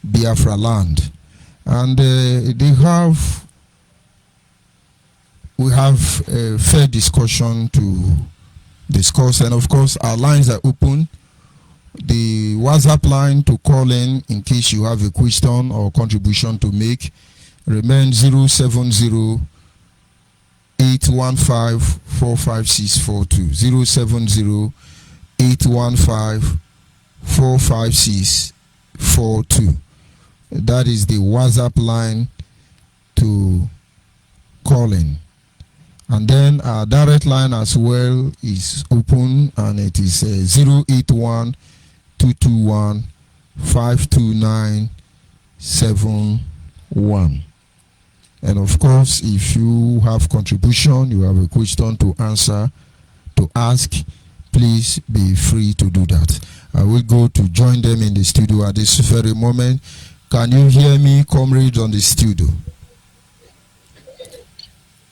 D: Biafra land. And we have a fair discussion to discuss, and of course our lines are open. The WhatsApp line to call in case you have a question or contribution to make remain 070 815 45642 070 815 45642. That is the WhatsApp line to call in. And then our direct line as well is open, and it is 081 221 52971. And of course, if you have contribution, you have a question to answer, to ask, please be free to do that. I will go to join them in the studio at this very moment. Can you hear me, comrades on the studio?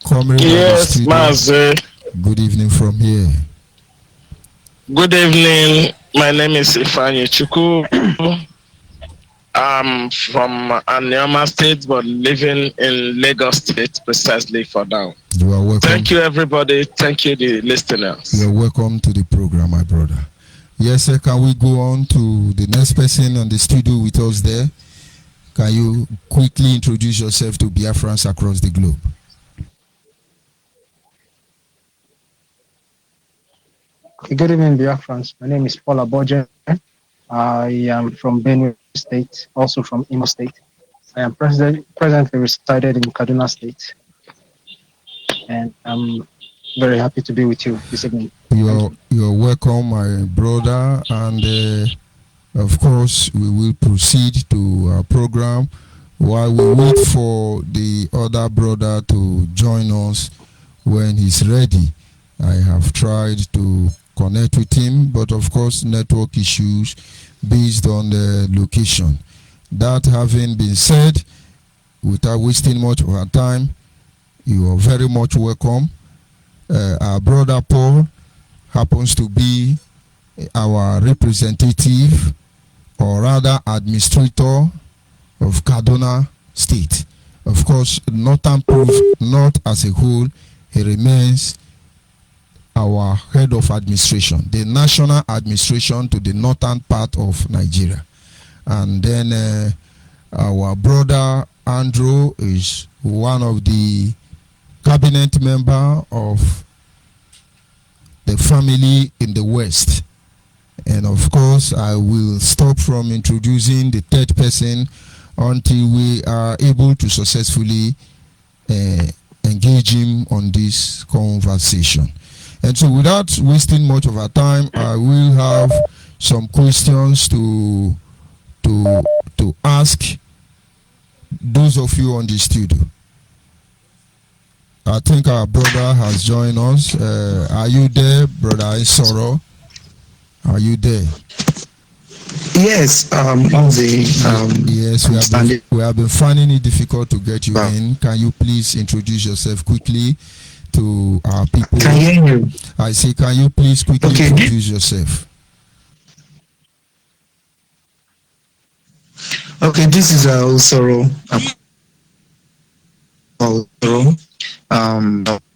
D: Comrades
E: yes,
D: on the studio.
E: Mazi.
D: Good evening from here.
E: Good evening. My name is Ifeanyi Chukwu. I'm from Anioma State, but living in Lagos State precisely for now.
D: You are welcome.
E: Thank you, everybody. Thank you, the listeners.
D: You are welcome to the program, my brother. Yes, sir. Can we go on to the next person on the studio with us there? Can you quickly introduce yourself to Biafrans across the globe?
F: Good evening, Biafrans. My name is Paul Aboje. I am from Benue State, also from Imo State. I am presently resided in Kaduna State. And I'm very happy to be with you this evening.
D: You're welcome, my brother. And of course, we will proceed to our program while we wait for the other brother to join us when he's ready. I have tried to connect with him, but of course, network issues based on the location. That having been said, without wasting much of our time, you are very much welcome. Our brother Paul happens to be our representative, or rather administrator of Kaduna State. Of course, Northern Proof, not as a whole, he remains our head of administration, the national administration to the northern part of Nigeria. And then our brother Andrew is one of the cabinet member of the family in the West. And of course, I will stop from introducing the third person until we are able to successfully engage him on this conversation. And so without wasting much of our time, I will have some questions to ask those of you on the studio. I think our brother has joined us. Are you there, brother Isoro? Are you there?
G: Yes,
D: yes, we have been finding it difficult to get you in. Can you please introduce yourself quickly to our people?
G: Can hear you.
D: I say, can you please quickly introduce yourself?
G: Okay, this is Usoro.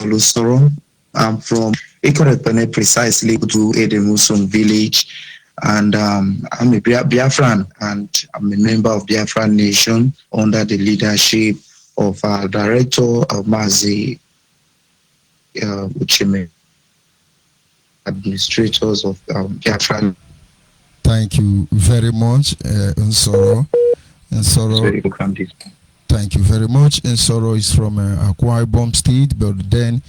G: Lusoro. I'm from Ikorekpene, precisely to Edemuson village, and I'm a Biafran, and I'm a member of Biafran Nation under the leadership of our director, Mazi Ucheme, administrators of Biafran.
D: Thank you very much, Nsoro. Thank you very much. Nsoro is from Akwa Ibom State, but then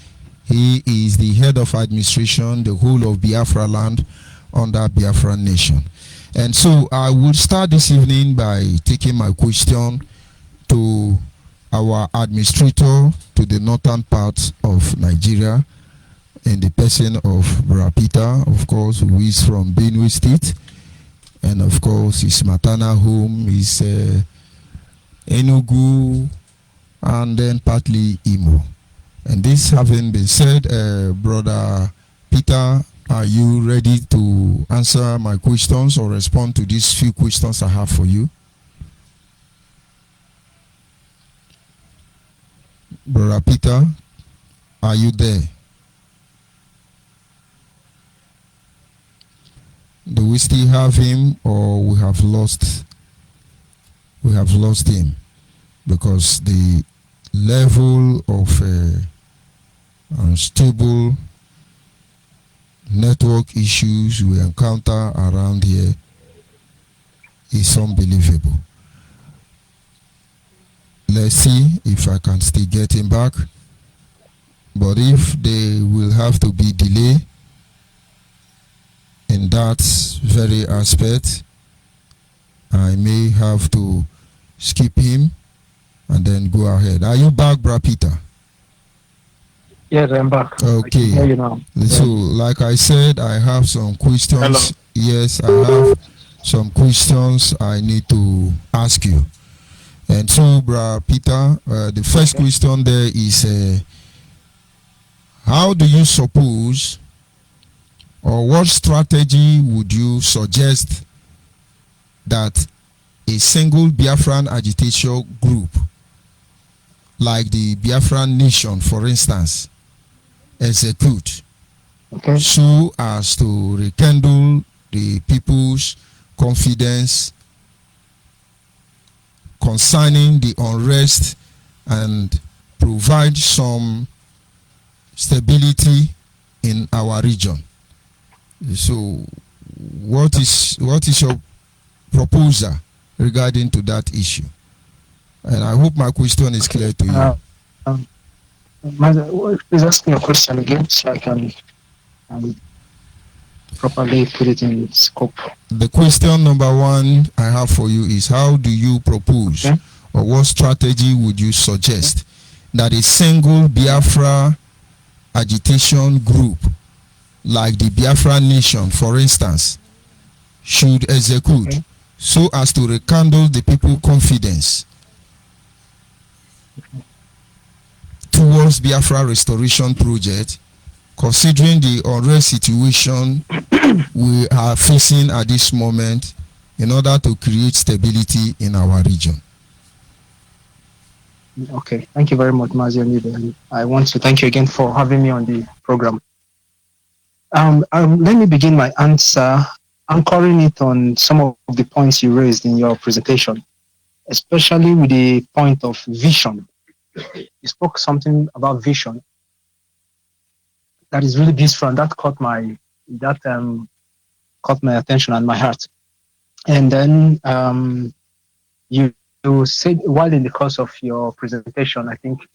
D: he is the head of administration, the whole of Biafra land under Biafra Nation. And so I will start this evening by taking my question to our administrator to the northern part of Nigeria, in the person of Rapita, of course, who is from Benue State. And of course, his maternal home is Enugu, and then partly Imo. And this having been said, Brother Peter, are you ready to answer my questions or respond to these few questions I have for you? Brother Peter, are you there? Do we still have him, or we have lost him? Because the level of unstable network issues we encounter around here is unbelievable. Let's see if I can still get him back. But if there will have to be delay in that very aspect, I may have to skip him and then go ahead. Are you back, Bra Peter?
F: Yes, I'm back. I can hear
D: Okay.
F: you now.
D: So, like I said, I have some questions.
E: Hello.
D: Yes, I have some questions I need to ask you. And so, Bra Peter, the first question there is, how do you suppose, or what strategy would you suggest that a single Biafran agitation group, like the Biafran Nation, for instance, execute so as to rekindle the people's confidence concerning the unrest and provide some stability in our region? So what is your proposal regarding to that issue? And I hope my question is clear to you.
F: Please ask me a question again so I can properly put it in scope.
D: The question number one I have for you is, how do you propose or what strategy would you suggest that a single Biafra agitation group like the Biafra Nation, for instance, should execute so as to rekindle the people's confidence towards Biafra restoration project, considering the unrest situation we are facing at this moment, in order to create stability in our region?
F: Okay, thank you very much, Mazi Onyibe. I want to thank you again for having me on the program. Let me begin my answer anchoring it on some of the points you raised in your presentation, especially with the point of vision. You spoke something about vision that is really beautiful, and that caught my attention and my heart. And then you said, while in the course of your presentation, I think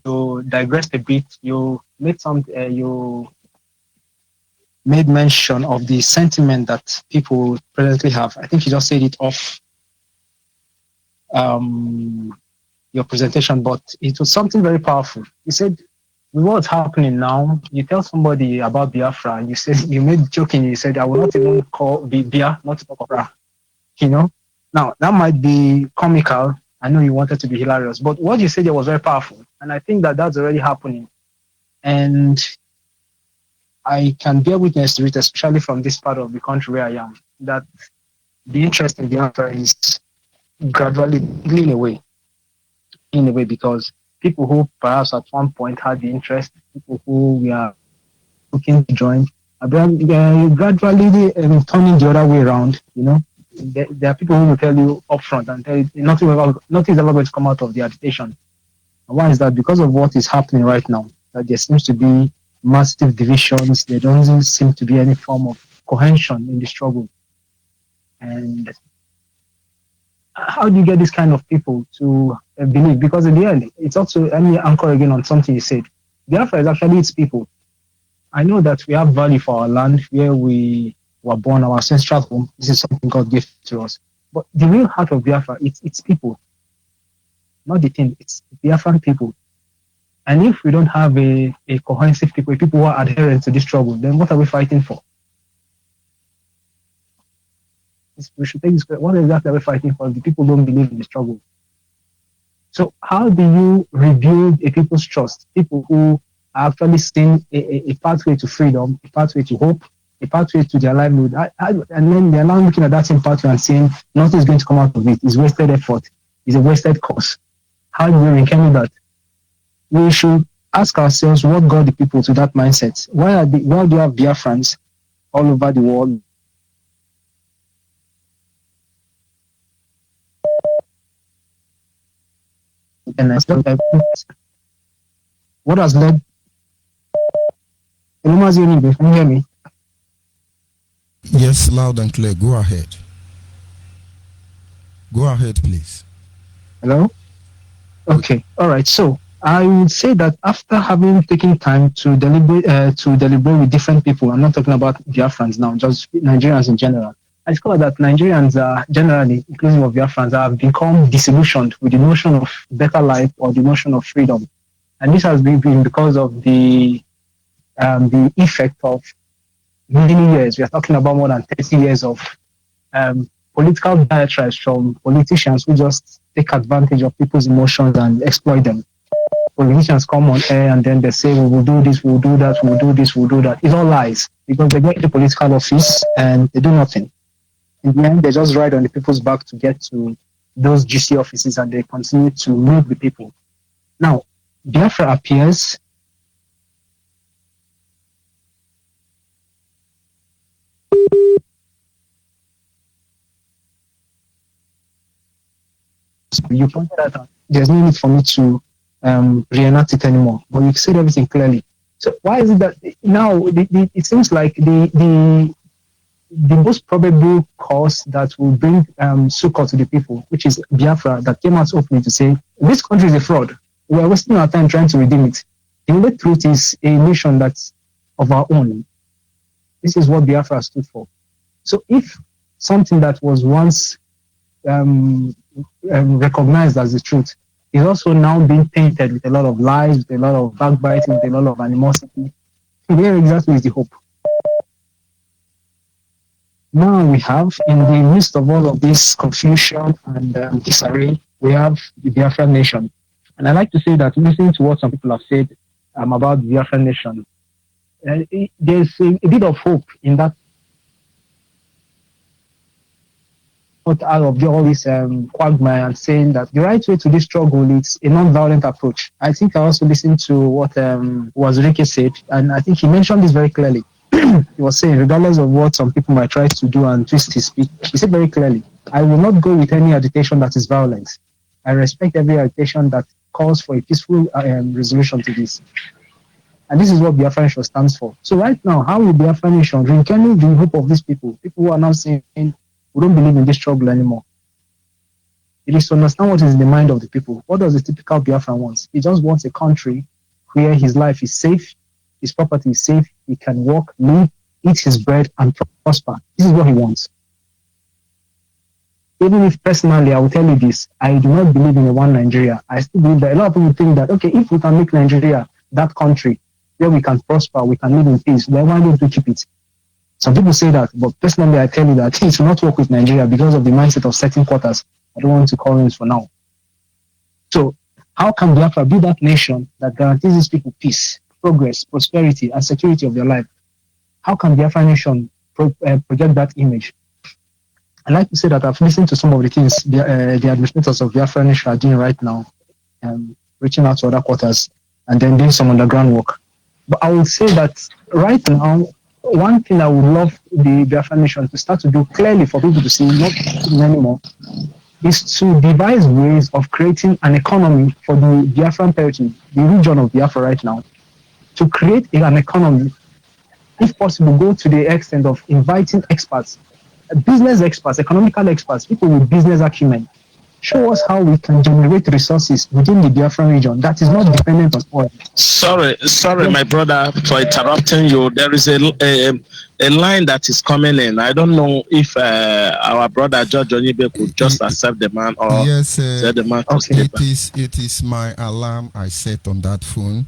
F: you digressed a bit. You made mention of the sentiment that people presently have. I think you just said it off your presentation, but it was something very powerful. You said, with what's happening now, you tell somebody about Biafra, and you made joking, you said, I will not even call Bia, not to talk about, Now, that might be comical. I know you wanted to be hilarious, but what you said there was very powerful. And I think that that's already happening. And I can bear witness to it, especially from this part of the country where I am, that the interest in Biafra is gradually dwindling away. Because people who perhaps at one point had the interest, people who we are looking to join, are gradually turning the other way around. There are people who will tell you upfront and tell you nothing is ever going to come out of the agitation. And why is that? Because of what is happening right now, that there seems to be massive divisions. There doesn't seem to be any form of cohesion in the struggle. And how do you get this kind of people to believe? Because in the end, it's also, let me anchor again on something you said. Biafra is actually its people. I know that we have value for our land, where we were born, our ancestral home. This is something God gave to us. But the real heart of Biafra, it's people. Not the thing, it's Biafran people. And if we don't have a cohesive people who are adherent to this struggle, then what are we fighting for? We should take this. What exactly are we fighting for? The people don't believe in the struggle. So how do you rebuild a people's trust? People who are actually seeing a pathway to freedom, a pathway to hope, a pathway to their livelihood, and then they're now looking at that same pathway and saying nothing is going to come out of it. It's wasted effort. It's a wasted cause. How do we rekindle that? We should ask ourselves what got the people to that mindset. Why do you have Biafrans all over the world? And what has led? Can you hear me?
D: Yes, loud and clear. Go ahead. Go ahead, please.
F: Hello? Okay. All right. So I would say that after having taken time to deliberate with different people, I'm not talking about Biafrans now, just Nigerians in general. I discovered that Nigerians are generally, inclusive of Biafrans, have become disillusioned with the notion of better life or the notion of freedom. And this has been because of the effect of many years. We are talking about more than 30 years of political diatribes from politicians who just take advantage of people's emotions and exploit them. Politicians come on air and then they say, we will do this, we will do that, we will do this, we will do that. It's all lies because they get into political office and they do nothing. In the end, they just ride on the people's back to get to those GC offices and they continue to move the people. Now, Biafra appears you pointed out there's no need for me to reenact it anymore, but you've said everything clearly. So why is it that now it seems like the most probable cause that will bring succor to the people, which is Biafra, that came out openly to say this country is a fraud. We are wasting our time trying to redeem it. The only truth is a nation that's of our own. This is what Biafra stood for. So if something that was once recognized as the truth is also now being painted with a lot of lies, with a lot of backbiting, with a lot of animosity, where exactly is the hope? Now we have, in the midst of all of this confusion and disarray, we have the Biafra nation. And I like to say that listening to what some people have said about the Biafra nation, there's a bit of hope in that. Out of all this quagmire and saying that the right way to this struggle is a non-violent approach. I think I also listened to what Wazirike said, and I think he mentioned this very clearly. He was saying, regardless of what some people might try to do and twist his speech, he said very clearly, I will not go with any agitation that is violent. I respect every agitation that calls for a peaceful resolution to this. And this is what Biafra Nation stands for. So right now, how will Biafra Nation rekindle the hope of these people who are now saying, we don't believe in this struggle anymore? It is to understand what is in the mind of the people. What does the typical Biafran want? He just wants a country where his life is safe, his property is safe, he can work, live, eat his bread, and prosper. This is what he wants. Even if personally, I will tell you this, I do not believe in a one Nigeria. I still believe that a lot of people think that, okay, if we can make Nigeria that country where we can prosper, we can live in peace, then why don't we keep it? Some people say that, but personally, I tell you that it will not work with Nigeria because of the mindset of setting quarters. I don't want to call names for now. So, how can Biafra be that nation that guarantees these people peace, progress, prosperity, and security of their life? How can Biafra nation project that image? I like to say that I've listened to some of the things the administrators of Biafra nation are doing right now, reaching out to other quarters and then doing some underground work. But I will say that right now, one thing I would love the Biafra nation to start to do clearly for people to see, not anymore, is to devise ways of creating an economy for the Biafran territory, the region of Biafra right now, to create an economy, if possible, go to the extent of inviting experts, business experts, economical experts, people with business acumen. Show us how we can generate resources within the Biafran region that is not dependent on oil.
E: Sorry, my brother, for interrupting you. There is a line that is coming in. I don't know if our brother George Onyibe could just accept the man or set the man to sleep.
D: It is my alarm I set on that phone,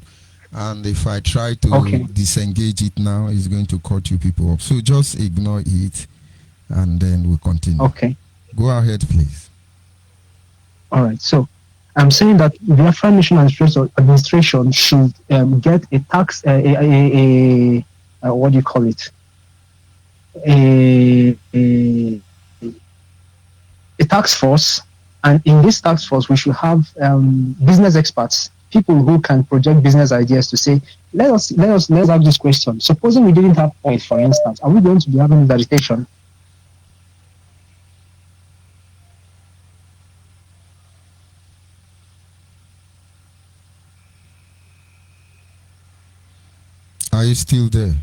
D: and if I try to disengage it now, it's going to cut you people up. So just ignore it, and then we'll continue.
F: Okay.
D: Go ahead, please.
F: All right. So I'm saying that the Biafra Nation administration should get a tax, what do you call it? A tax force, and in this tax force we should have business experts, people who can project business ideas to say, let's ask this question. Supposing we didn't have oil, for instance, are we going to be having agitation?
D: Are you still there?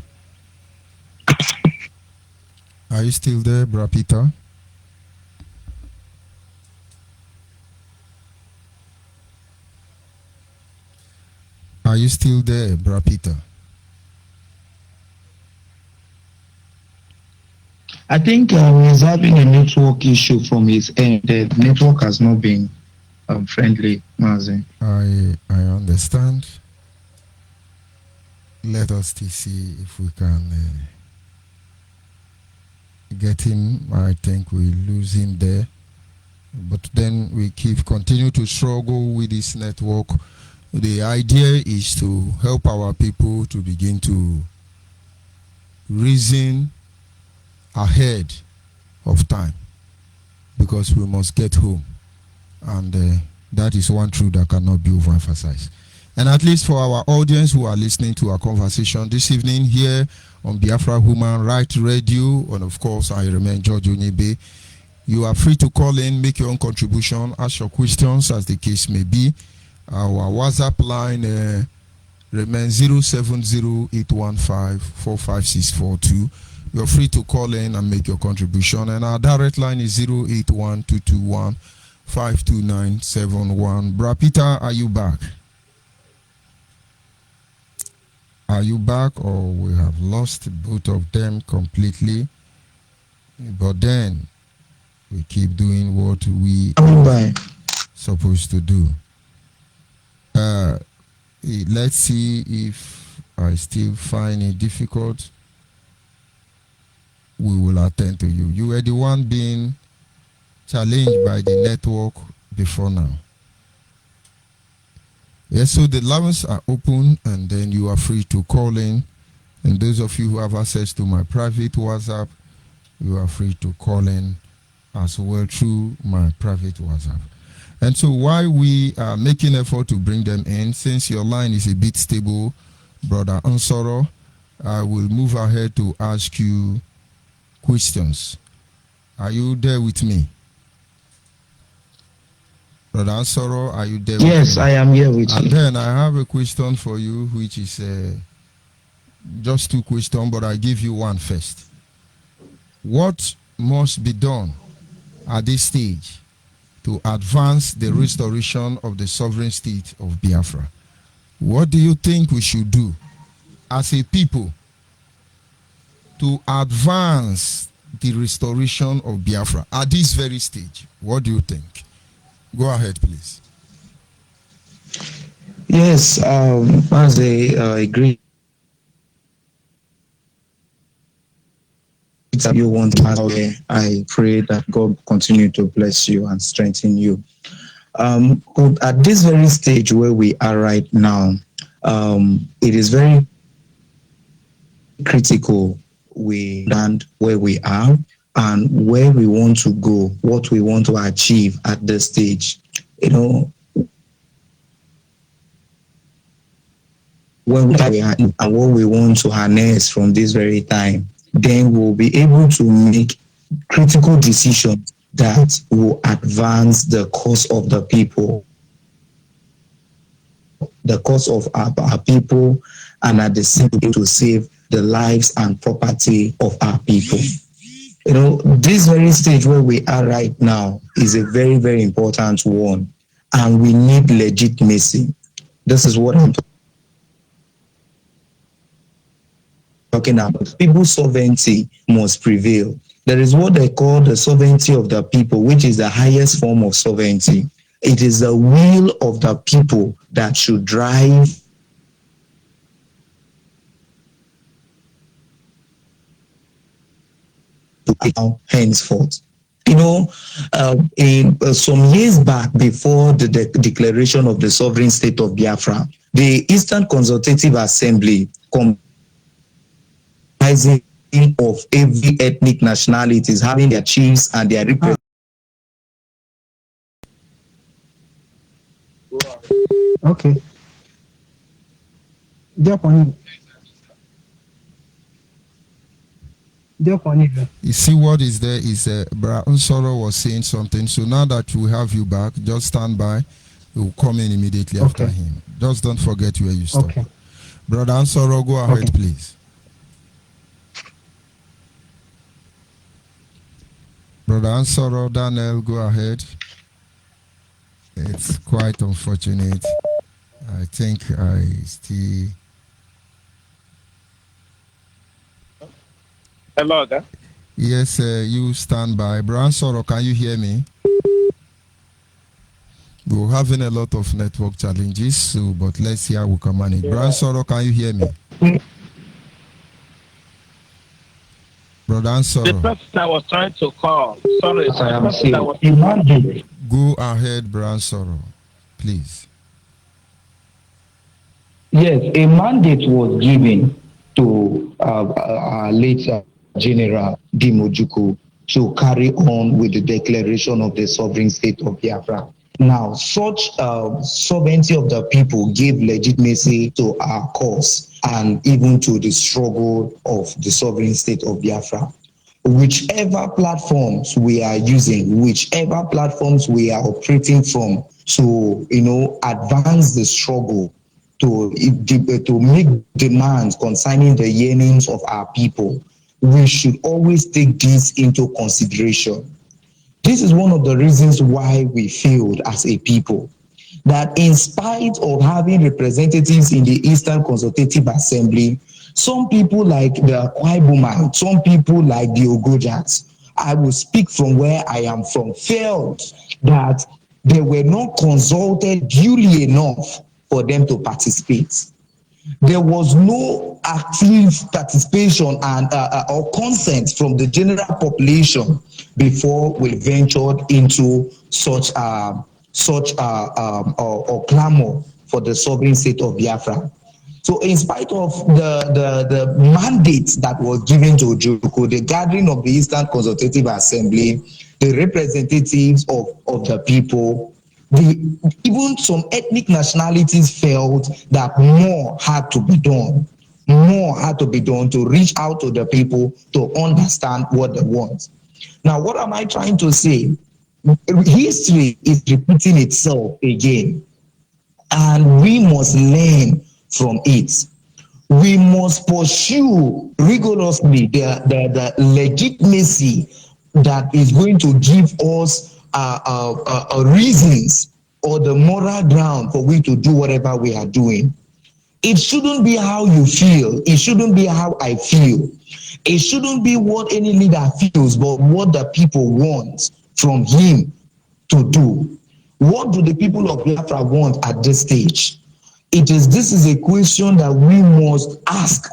D: Are you still there, Bra Peter? Are you still there, Bra Peter?
G: I think he's having a network issue from his end. The network has not been friendly, Mazi.
D: I understand. Let us see if we can get him. I think we lose him there. But then we continue to struggle with this network. The idea is to help our people to begin to reason ahead of time, because we must get home, and that is one truth that cannot be overemphasized. And at least for our audience who are listening to our conversation this evening here on Biafra Human Rights Radio, and of course I remain George Onyibe, you are free to call in, make your own contribution, ask your questions as the case may be. Our WhatsApp line remains 070-815-45642. You're free to call in and make your contribution. And our direct line is 081-221-52971. Bra Peter, are you back? Are you back, or we have lost both of them completely? But then we keep doing what we are supposed to do. Let's see if I still find it difficult. We will attend to you. You were the one being challenged by the network before now. Yes, so the lines are open, and then you are free to call in. And those of you who have access to my private WhatsApp, you are free to call in as well through my private WhatsApp. And so while we are making effort to bring them in, since your line is a bit stable, Brother Ansoro, I will move ahead to ask you questions. Are you there with me? Brother Ansoro, are you there with me?
G: Yes, I am here with you.
D: And then I have a question for you, which is just two questions, but I give you one first. What must be done at this stage to advance the restoration of the sovereign state of Biafra? What do you think we should do as a people to advance the restoration of Biafra at this very stage? What do you think? Go ahead, please.
G: Yes, as I agree. You want to, I pray that God continue to bless you and strengthen you. At this very stage where we are right now, it is very critical we land where we are and where we want to go, what we want to achieve at this stage. You know, when we are and what we want to harness from this very time, then we'll be able to make critical decisions that will advance the cause of the people, the cause of our people, and at the same time to save the lives and property of our people. You know, this very stage where we are right now is a very, very important one, and we need legitimacy. This is what I'm talking about. People's sovereignty must prevail. There is what they call the sovereignty of the people, which is the highest form of sovereignty. It is the will of the people that should drive henceforth. You know, in some years back, before the declaration of the sovereign state of Biafra, the Eastern Consultative Assembly comprising of every ethnic nationalities having their chiefs and their representatives.
F: Okay.
D: You see what is there is Bra Unsoro was saying something. So now that we have you back, just stand by. We'll come in immediately after him. Just don't forget where you stop.
F: Okay.
D: Brother Unsoro, go ahead, please. Brother Ansoro, Daniel, go ahead. It's quite unfortunate. I think I still...
E: Hello there.
D: Yes, you stand by. Brown Soro, can you hear me? We're having a lot of network challenges, so, but let's see how we can manage. Brown Soro, can you hear me? Brother Soro.
E: The person I was trying to call. Sorry,
H: I am saying,
D: go ahead, Brown Soro, please.
H: Yes, a mandate was given to late General Dimojuku to carry on with the declaration of the sovereign state of Biafra. Now, such sovereignty of the people gave legitimacy to our cause and even to the struggle of the sovereign state of Biafra. Whichever platforms we are using, whichever platforms we are operating from to, advance the struggle, to make demands concerning the yearnings of our people, we should always take this into consideration. This is one of the reasons why we failed as a people. That in spite of having representatives in the Eastern Consultative Assembly, some people like the Kwaibuman, some people like the Ogojans, I will speak from where I am from, felt that they were not consulted duly enough for them to participate. There was no active participation and or consent from the general population before we ventured into such or clamor for the sovereign state of Biafra. So in spite of the mandate that was given to Ojukwu, the gathering of the Eastern Consultative Assembly, the representatives of the people, even some ethnic nationalities felt that more had to be done. More had to be done to reach out to the people to understand what they want. Now, what am I trying to say? History is repeating itself again, and we must learn from it. We must pursue rigorously the legitimacy that is going to give us reasons or the moral ground for we to do whatever we are doing. It shouldn't be how you feel. It shouldn't be how I feel. It shouldn't be what any leader feels, but what the people want from him to do. What do the people of Biafra want at this stage? This is a question that we must ask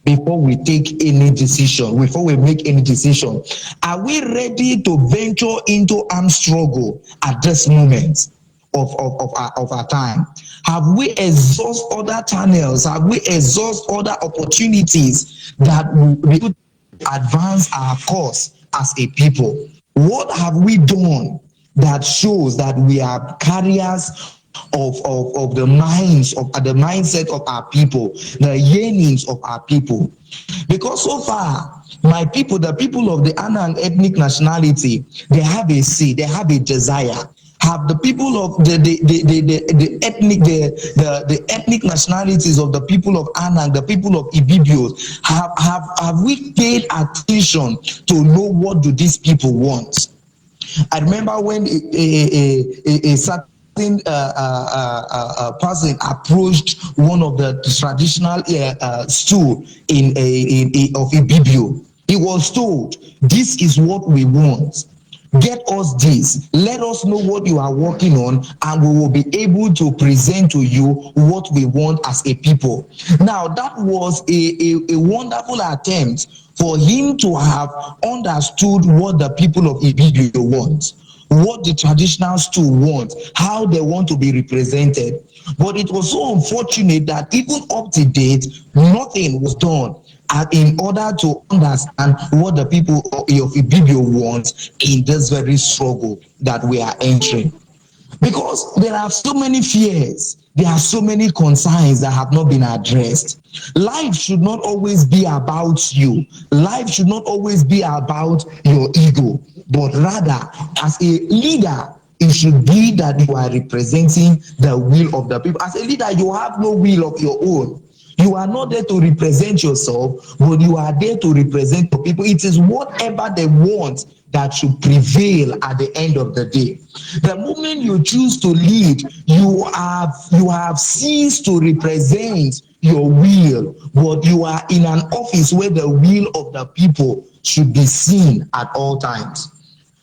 H: before we take any decision, before we make any decision. Are we ready to venture into armed struggle at this moment of our time? Have we exhausted other channels? Have we exhausted other opportunities that we could advance our cause as a people? What have we done that shows that we are carriers of the minds of the mindset of our people, the yearnings of our people? Because so far, my people, the people of the Anang ethnic nationality, they have a say, they have a desire. Have the people of the ethnic nationalities of the people of Anang, the people of Ibibio, have we paid attention to know what do these people want? I remember when a certain person approached one of the traditional stool of Ibibio. He was told, "This is what we want. Get us this. Let us know what you are working on, and we will be able to present to you what we want as a people." Now, that was a wonderful attempt for him to have understood what the people of Ibibio want, what the traditional stool want, how they want to be represented. But it was so unfortunate that even up to date, nothing was done in order to understand what the people of Ibibio want in this very struggle that we are entering. Because there are so many fears, there are so many concerns that have not been addressed. Life should not always be about you. Life should not always be about your ego, but rather, as a leader, it should be that you are representing the will of the people. As a leader, you have no will of your own. You are not there to represent yourself, but you are there to represent the people. It is whatever they want that should prevail at the end of the day. The moment you choose to lead, you have ceased to represent your will, but you are in an office where the will of the people should be seen at all times.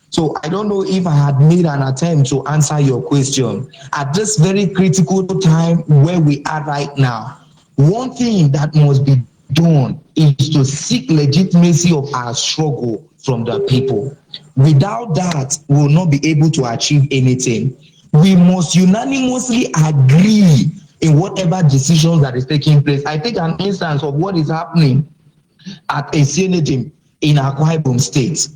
H: So I don't know if I had made an attempt to answer your question. At this very critical time where we are right now, one thing that must be done is to seek legitimacy of our struggle from the people. Without that, we will not be able to achieve anything. We must unanimously agree in whatever decisions that is taking place. I take an instance of what is happening at a synonym in Akwa Ibom State.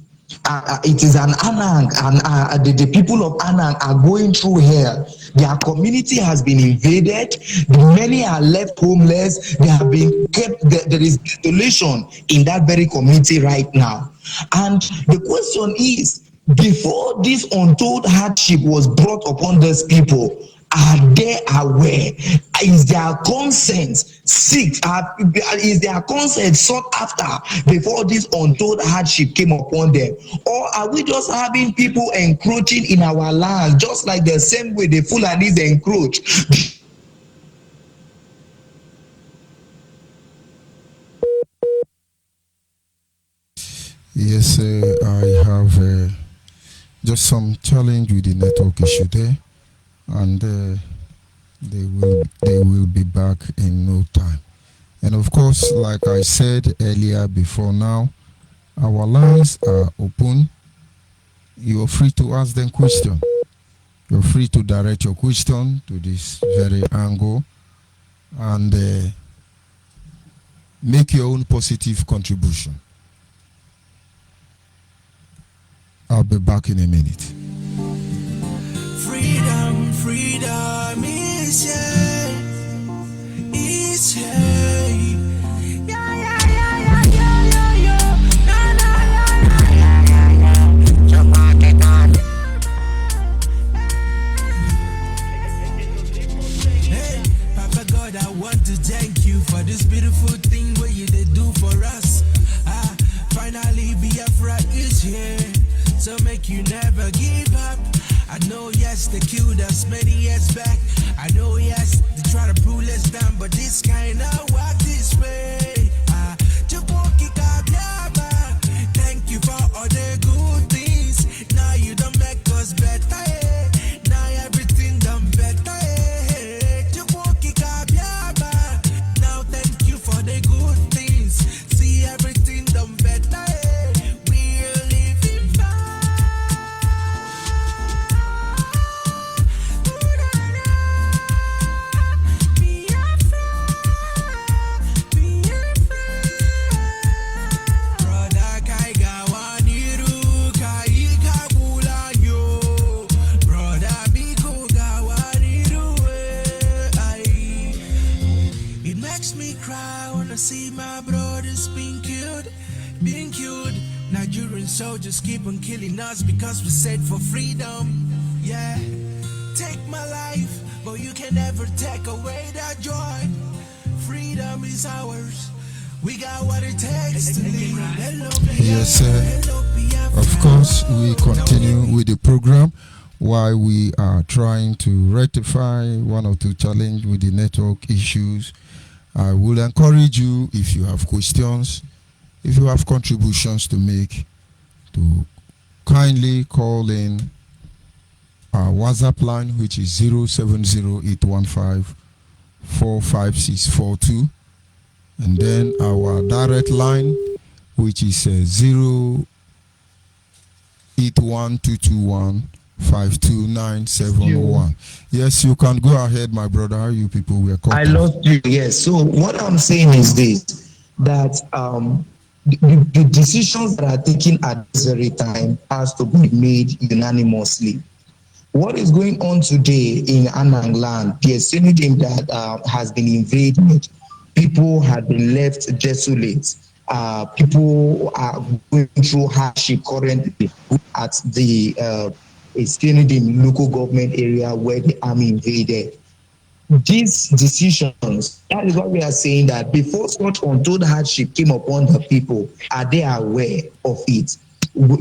H: It is an Anang, and the people of Anang are going through hell. Their community has been invaded. Many are left homeless. They have been kept. There is desolation in that very community right now. And the question is, before this untold hardship was brought upon these people, are they aware? Is their consent is their consent sought after before this untold hardship came upon them? Or are we just having people encroaching in our land, just like the same way the Fulanis encroach?
D: Yes, I have just some challenge with the network issue there, and they will be back in no time. And of course, like I said earlier before now, our lines are open. You are free to ask them question. You're free to direct your question to this very angle and make your own positive contribution. I'll be back in a minute.
C: Freedom, freedom is here. Is here. Yeah, yeah, yeah, yeah, yeah, yeah, yeah. Na, na, yeah, yeah, yeah, yeah, yeah. Hey, Papa God, I want to thank you for this beautiful thing what you did do for us. Finally, Biafra is here. So make you never give up. I know, yes, they killed us many years back. I know, yes, they try to pull us down, but this kind of work this way. Thank you for all the good things. Now you don't make us better. Now everything done better. Now thank you for the good things. See everything done better. See my brothers being killed. Nigerian soldiers keep on killing us because we said for freedom. Yeah, take my life, but you can never take away that joy. Freedom is ours. We got what it takes to live.
D: Yes, sir. Of course, we continue with the program while we are trying to rectify one or two challenges with the network issues. I will encourage you, if you have questions, if you have contributions to make, to kindly call in our WhatsApp line, which is 070-815-45642, and then our direct line, which is 081-221-52971. Yes, you can go ahead, my brother. You people were called.
H: I lost you. Yes. So what I'm saying is this: that the decisions that are taken at this very time has to be made unanimously. What is going on today in Anang land? The synonym that has been invaded. People have been left desolate. People are going through hardship currently at the synonym local government area where the army invaded. These decisions, that is what we are saying, that before such untold hardship came upon the people, are they aware of it?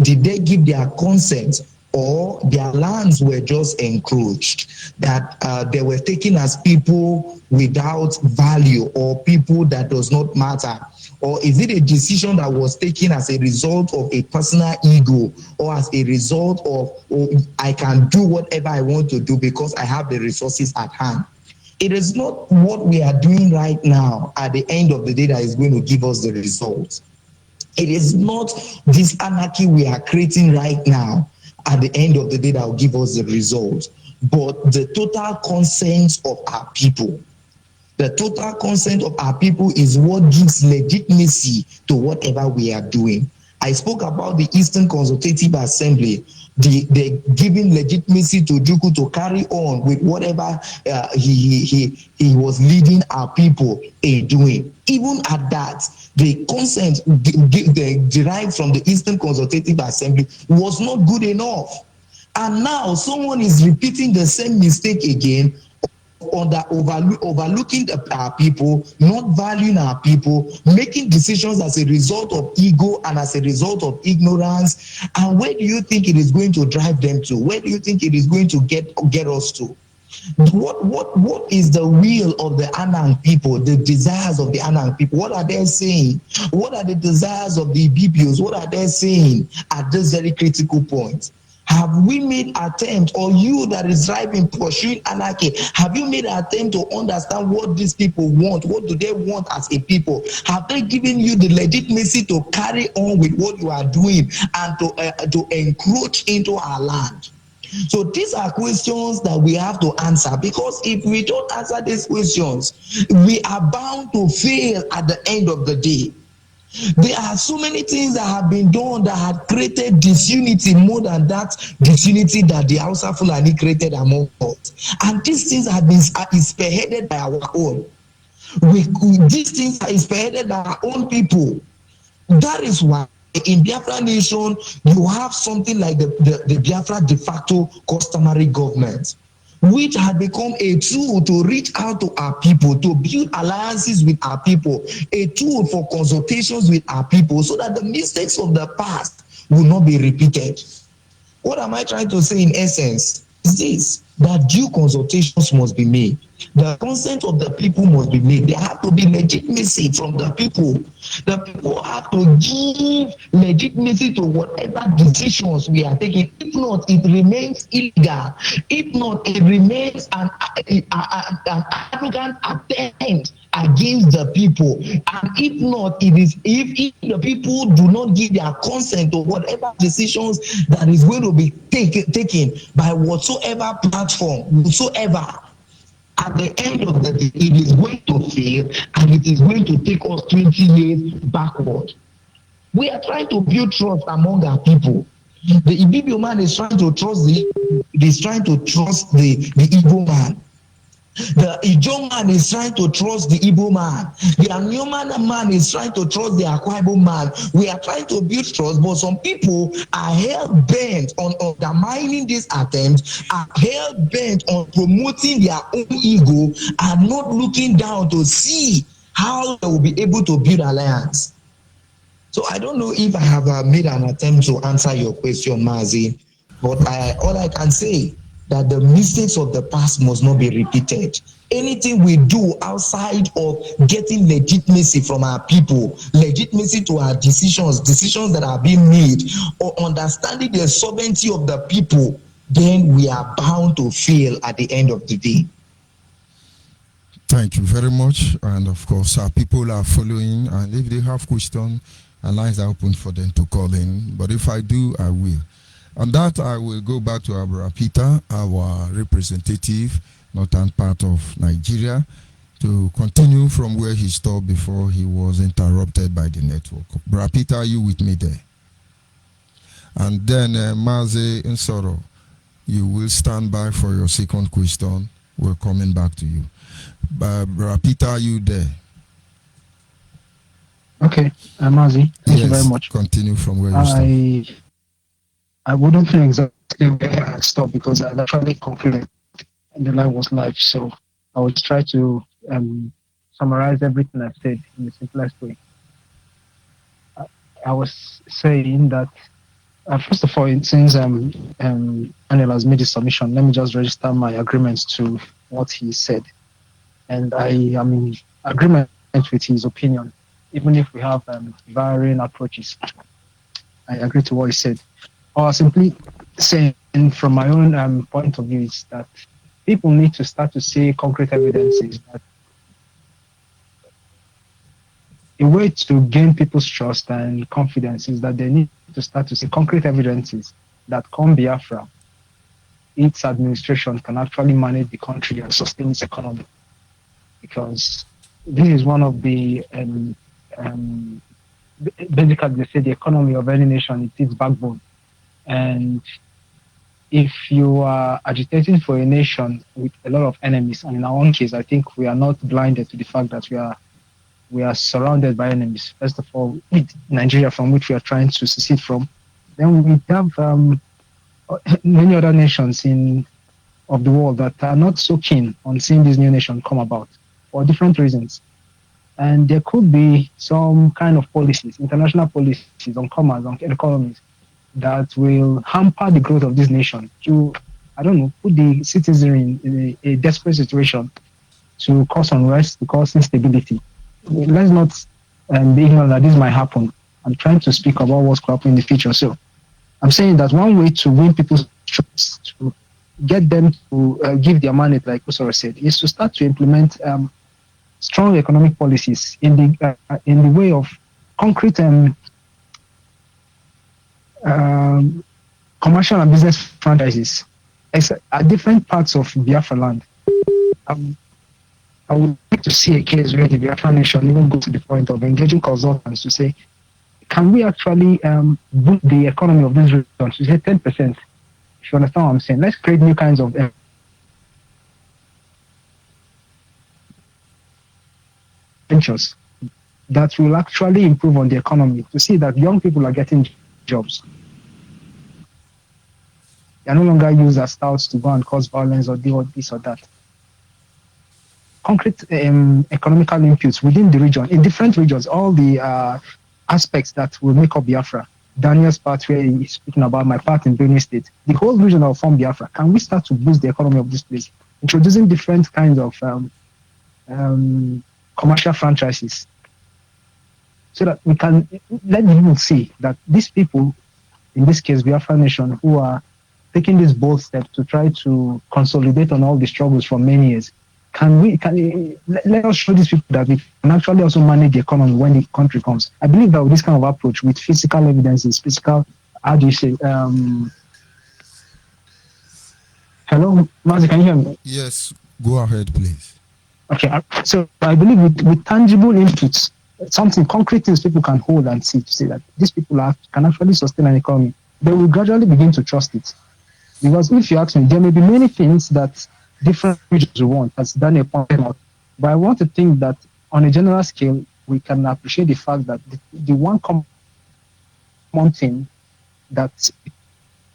H: Did they give their consent, or their lands were just encroached, that they were taken as people without value or people that does not matter? Or is it a decision that was taken as a result of a personal ego, or as a result of, oh, I can do whatever I want to do because I have the resources at hand? It is not what we are doing right now at the end of the day that is going to give us the results. It is not this anarchy we are creating right now at the end of the day that will give us the results, but the total consent of our people. The total consent of our people is what gives legitimacy to whatever we are doing. I spoke about the Eastern Consultative Assembly, the giving legitimacy to Juku to carry on with whatever he was leading our people in doing. Even at that, the consent derived from the Eastern Consultative Assembly was not good enough. And now someone is repeating the same mistake again, overlooking our people, not valuing our people, making decisions as a result of ego and as a result of ignorance. And where do you think it is going to drive them to? Where do you think it is going to get us to? What is the will of the Anang people, the desires of the Anang people? What are they saying? What are the desires of the Ibibios? What are they saying at this very critical point? Have we made attempt, or you that is driving, pursuing anarchy, have you made an attempt to understand what these people want? What do they want as a people? Have they given you the legitimacy to carry on with what you are doing and to encroach into our land? So these are questions that we have to answer, because if we don't answer these questions, we are bound to fail at the end of the day. There are so many things that have been done that have created disunity more than that disunity that the Hausa Fulani created among us. And these things have been spearheaded by our own. These things are spearheaded by our own people. That is why in Biafra nation, you have something like the Biafra de facto customary government, which had become a tool to reach out to our people, to build alliances with our people, a tool for consultations with our people, so that the mistakes of the past will not be repeated. What am I trying to say in essence is this: that due consultations must be made. The consent of the people must be made. There have to be legitimacy from the people. The people have to give legitimacy to whatever decisions we are taking. If not, it remains illegal. If not, it remains an arrogant attempt against the people. And if not, it is if the people do not give their consent to whatever decisions that is going to be taken by whatsoever platform, whatsoever, at the end of the day, it is going to fail, and it is going to take us 20 years backward. We are trying to build trust among our people. The Ibibio man is trying to trust the Igbo man. The Ijo man is trying to trust the Igbo man. The Anyoma man is trying to trust the Akwa Ibom man. We are trying to build trust, but some people are hell-bent on undermining these attempts, are hell-bent on promoting their own ego, and not looking down to see how they will be able to build alliance. So I don't know if I have made an attempt to answer your question, Mazi, but all I can say that the mistakes of the past must not be repeated. Anything we do outside of getting legitimacy from our people, legitimacy to our decisions that are being made, or understanding the sovereignty of the people, then we are bound to fail at the end of the day.
D: Thank you very much. And of course, our people are following, and if they have questions, lines are open for them to call in. But if I do, I will. On that, I will go back to Abra Peter, our representative, northern part of Nigeria, to continue from where he stopped before he was interrupted by the network. Abra Peter, are you with me there? And then Maze Nsoro, you will stand by for your second question. We're coming back to you. Abra Peter, are you there?
F: Okay, Mazi, thank you very much.
D: Continue from where you stopped.
F: I wouldn't know exactly where I stopped because I actually concluded and the line was live. So I would try to summarize everything I've said in the simplest way. I was saying that, first of all, since Anil has made his submission, let me just register my agreement to what he said. And I am in agreement with his opinion even if we have varying approaches. I agree to what you said. Or simply saying from my own point of view is that people need to start to see concrete evidences that a way to gain people's trust and confidence is that they need to start to see concrete evidences that come Biafra, its administration can actually manage the country and sustain its economy. Because this is one of the basically they say the economy of any nation is its backbone. And if you are agitating for a nation with a lot of enemies, and in our own case, I think we are not blinded to the fact that we are surrounded by enemies. First of all, with Nigeria, from which we are trying to secede from, then we have many other nations of the world that are not so keen on seeing this new nation come about for different reasons. And there could be some kind of policies, international policies on commerce, on economies, that will hamper the growth of this nation to, I don't know, put the citizenry in a desperate situation, to cause unrest, to cause instability. Let's not be ignorant that this might happen. I'm trying to speak about what's going to happen in the future. So I'm saying that one way to win people's trust, to get them to give their money, like Usoro said, is to start to implement strong economic policies in the way of concrete commercial and business franchises at different parts of Biafra land. I would like to see a case where the Biafra nation even go to the point of engaging consultants to say, can we actually boost the economy of this region to say 10%? If you understand what I'm saying, let's create new kinds of ventures that will actually improve on the economy, to see that young people are getting jobs. They are no longer used as touts to go and cause violence or do this or that. Concrete economical inputs within the region, in different regions, all the aspects that will make up Biafra. Daniel's part where he's speaking about my part in Benue State, the whole region will form Biafra. Can we start to boost the economy of this place? Introducing different kinds of commercial franchises, so that we can let the people see that these people, in this case Biafra nation, who are taking this bold step to try to consolidate on all the struggles for many years, let us show these people that we can actually also manage the economy when the country comes. I believe that with this kind of approach, with physical evidences, how do you say, hello, Mazi, can you hear me?
D: Yes, go ahead, please.
F: Okay, so I believe with tangible inputs, something concrete things people can hold and see, to say that these people can actually sustain an economy, they will gradually begin to trust it. Because if you ask me, there may be many things that different regions want, as Daniel pointed out, but I want to think that on a general scale, we can appreciate the fact that the one common thing that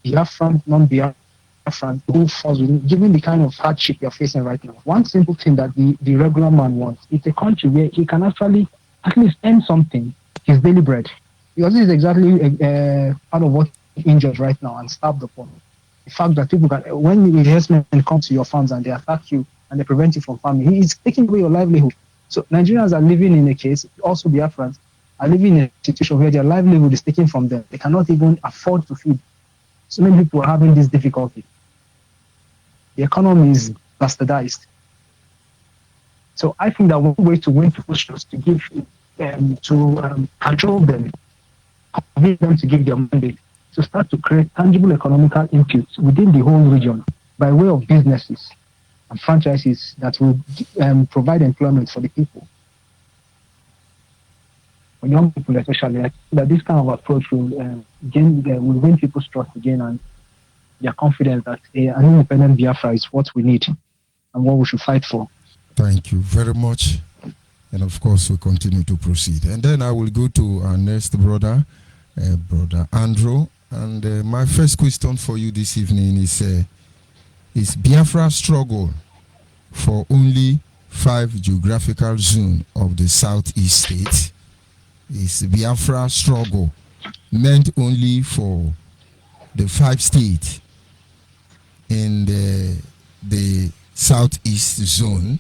F: Biafran, non-Biafran, who falls within, given the kind of hardship you're facing right now, one simple thing that the regular man wants is a country where he can actually at least earn something, his daily bread. Because this is exactly part of what he injures right now and starved upon. The fact that people can, when the investment comes to your farms and they attack you and they prevent you from farming, he is taking away your livelihood. So Nigerians are living in a case, also Biafrans, are living in a situation where their livelihood is taken from them. They cannot even afford to feed. So many people are having this difficulty. The economy is bastardized. So I think that one way to win people's trust, to give control them, convince them to give their mandate, to start to create tangible economical inputs within the whole region by way of businesses and franchises that will provide employment for the people. For young people especially, I think that this kind of approach will win people's trust again, and their confidence that an independent Biafra is what we need and what we should fight for.
D: Thank you very much. And of course, we continue to proceed. And then I will go to our next brother, Brother Andrew. And my first question for you this evening is Biafra struggle for only 5 geographical zones of the southeast states? Is Biafra struggle meant only for the 5 states in the southeast zone?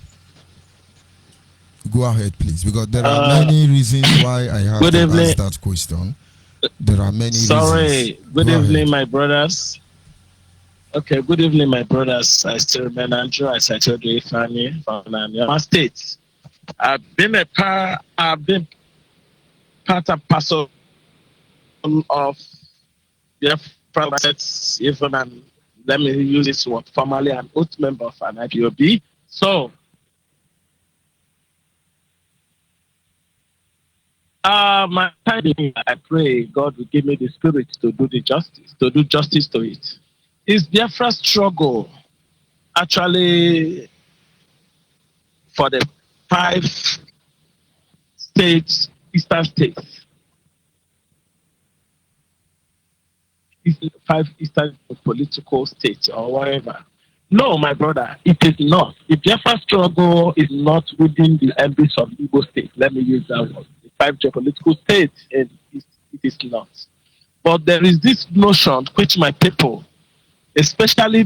D: Go ahead, please, because there are many reasons why I have to ask that question. There are many reasons.
E: Good evening, my brothers. Okay, good evening, my brothers. I still remain Andrew. I told you, Ifani from Nanyama State. I've been part and parcel of Biafra assets, even and let me use this word formally, an oath member of an IPOB. So, my time, I pray God will give me the spirit to do justice to it. Is Biafra struggle actually for the 5 states, eastern states? 5 eastern political states or whatever. No, my brother, it is not. The Biafra struggle is not within the ambits of Igbo state. Let me use that word. The 5 geopolitical states, and it is not. But there is this notion which my people, especially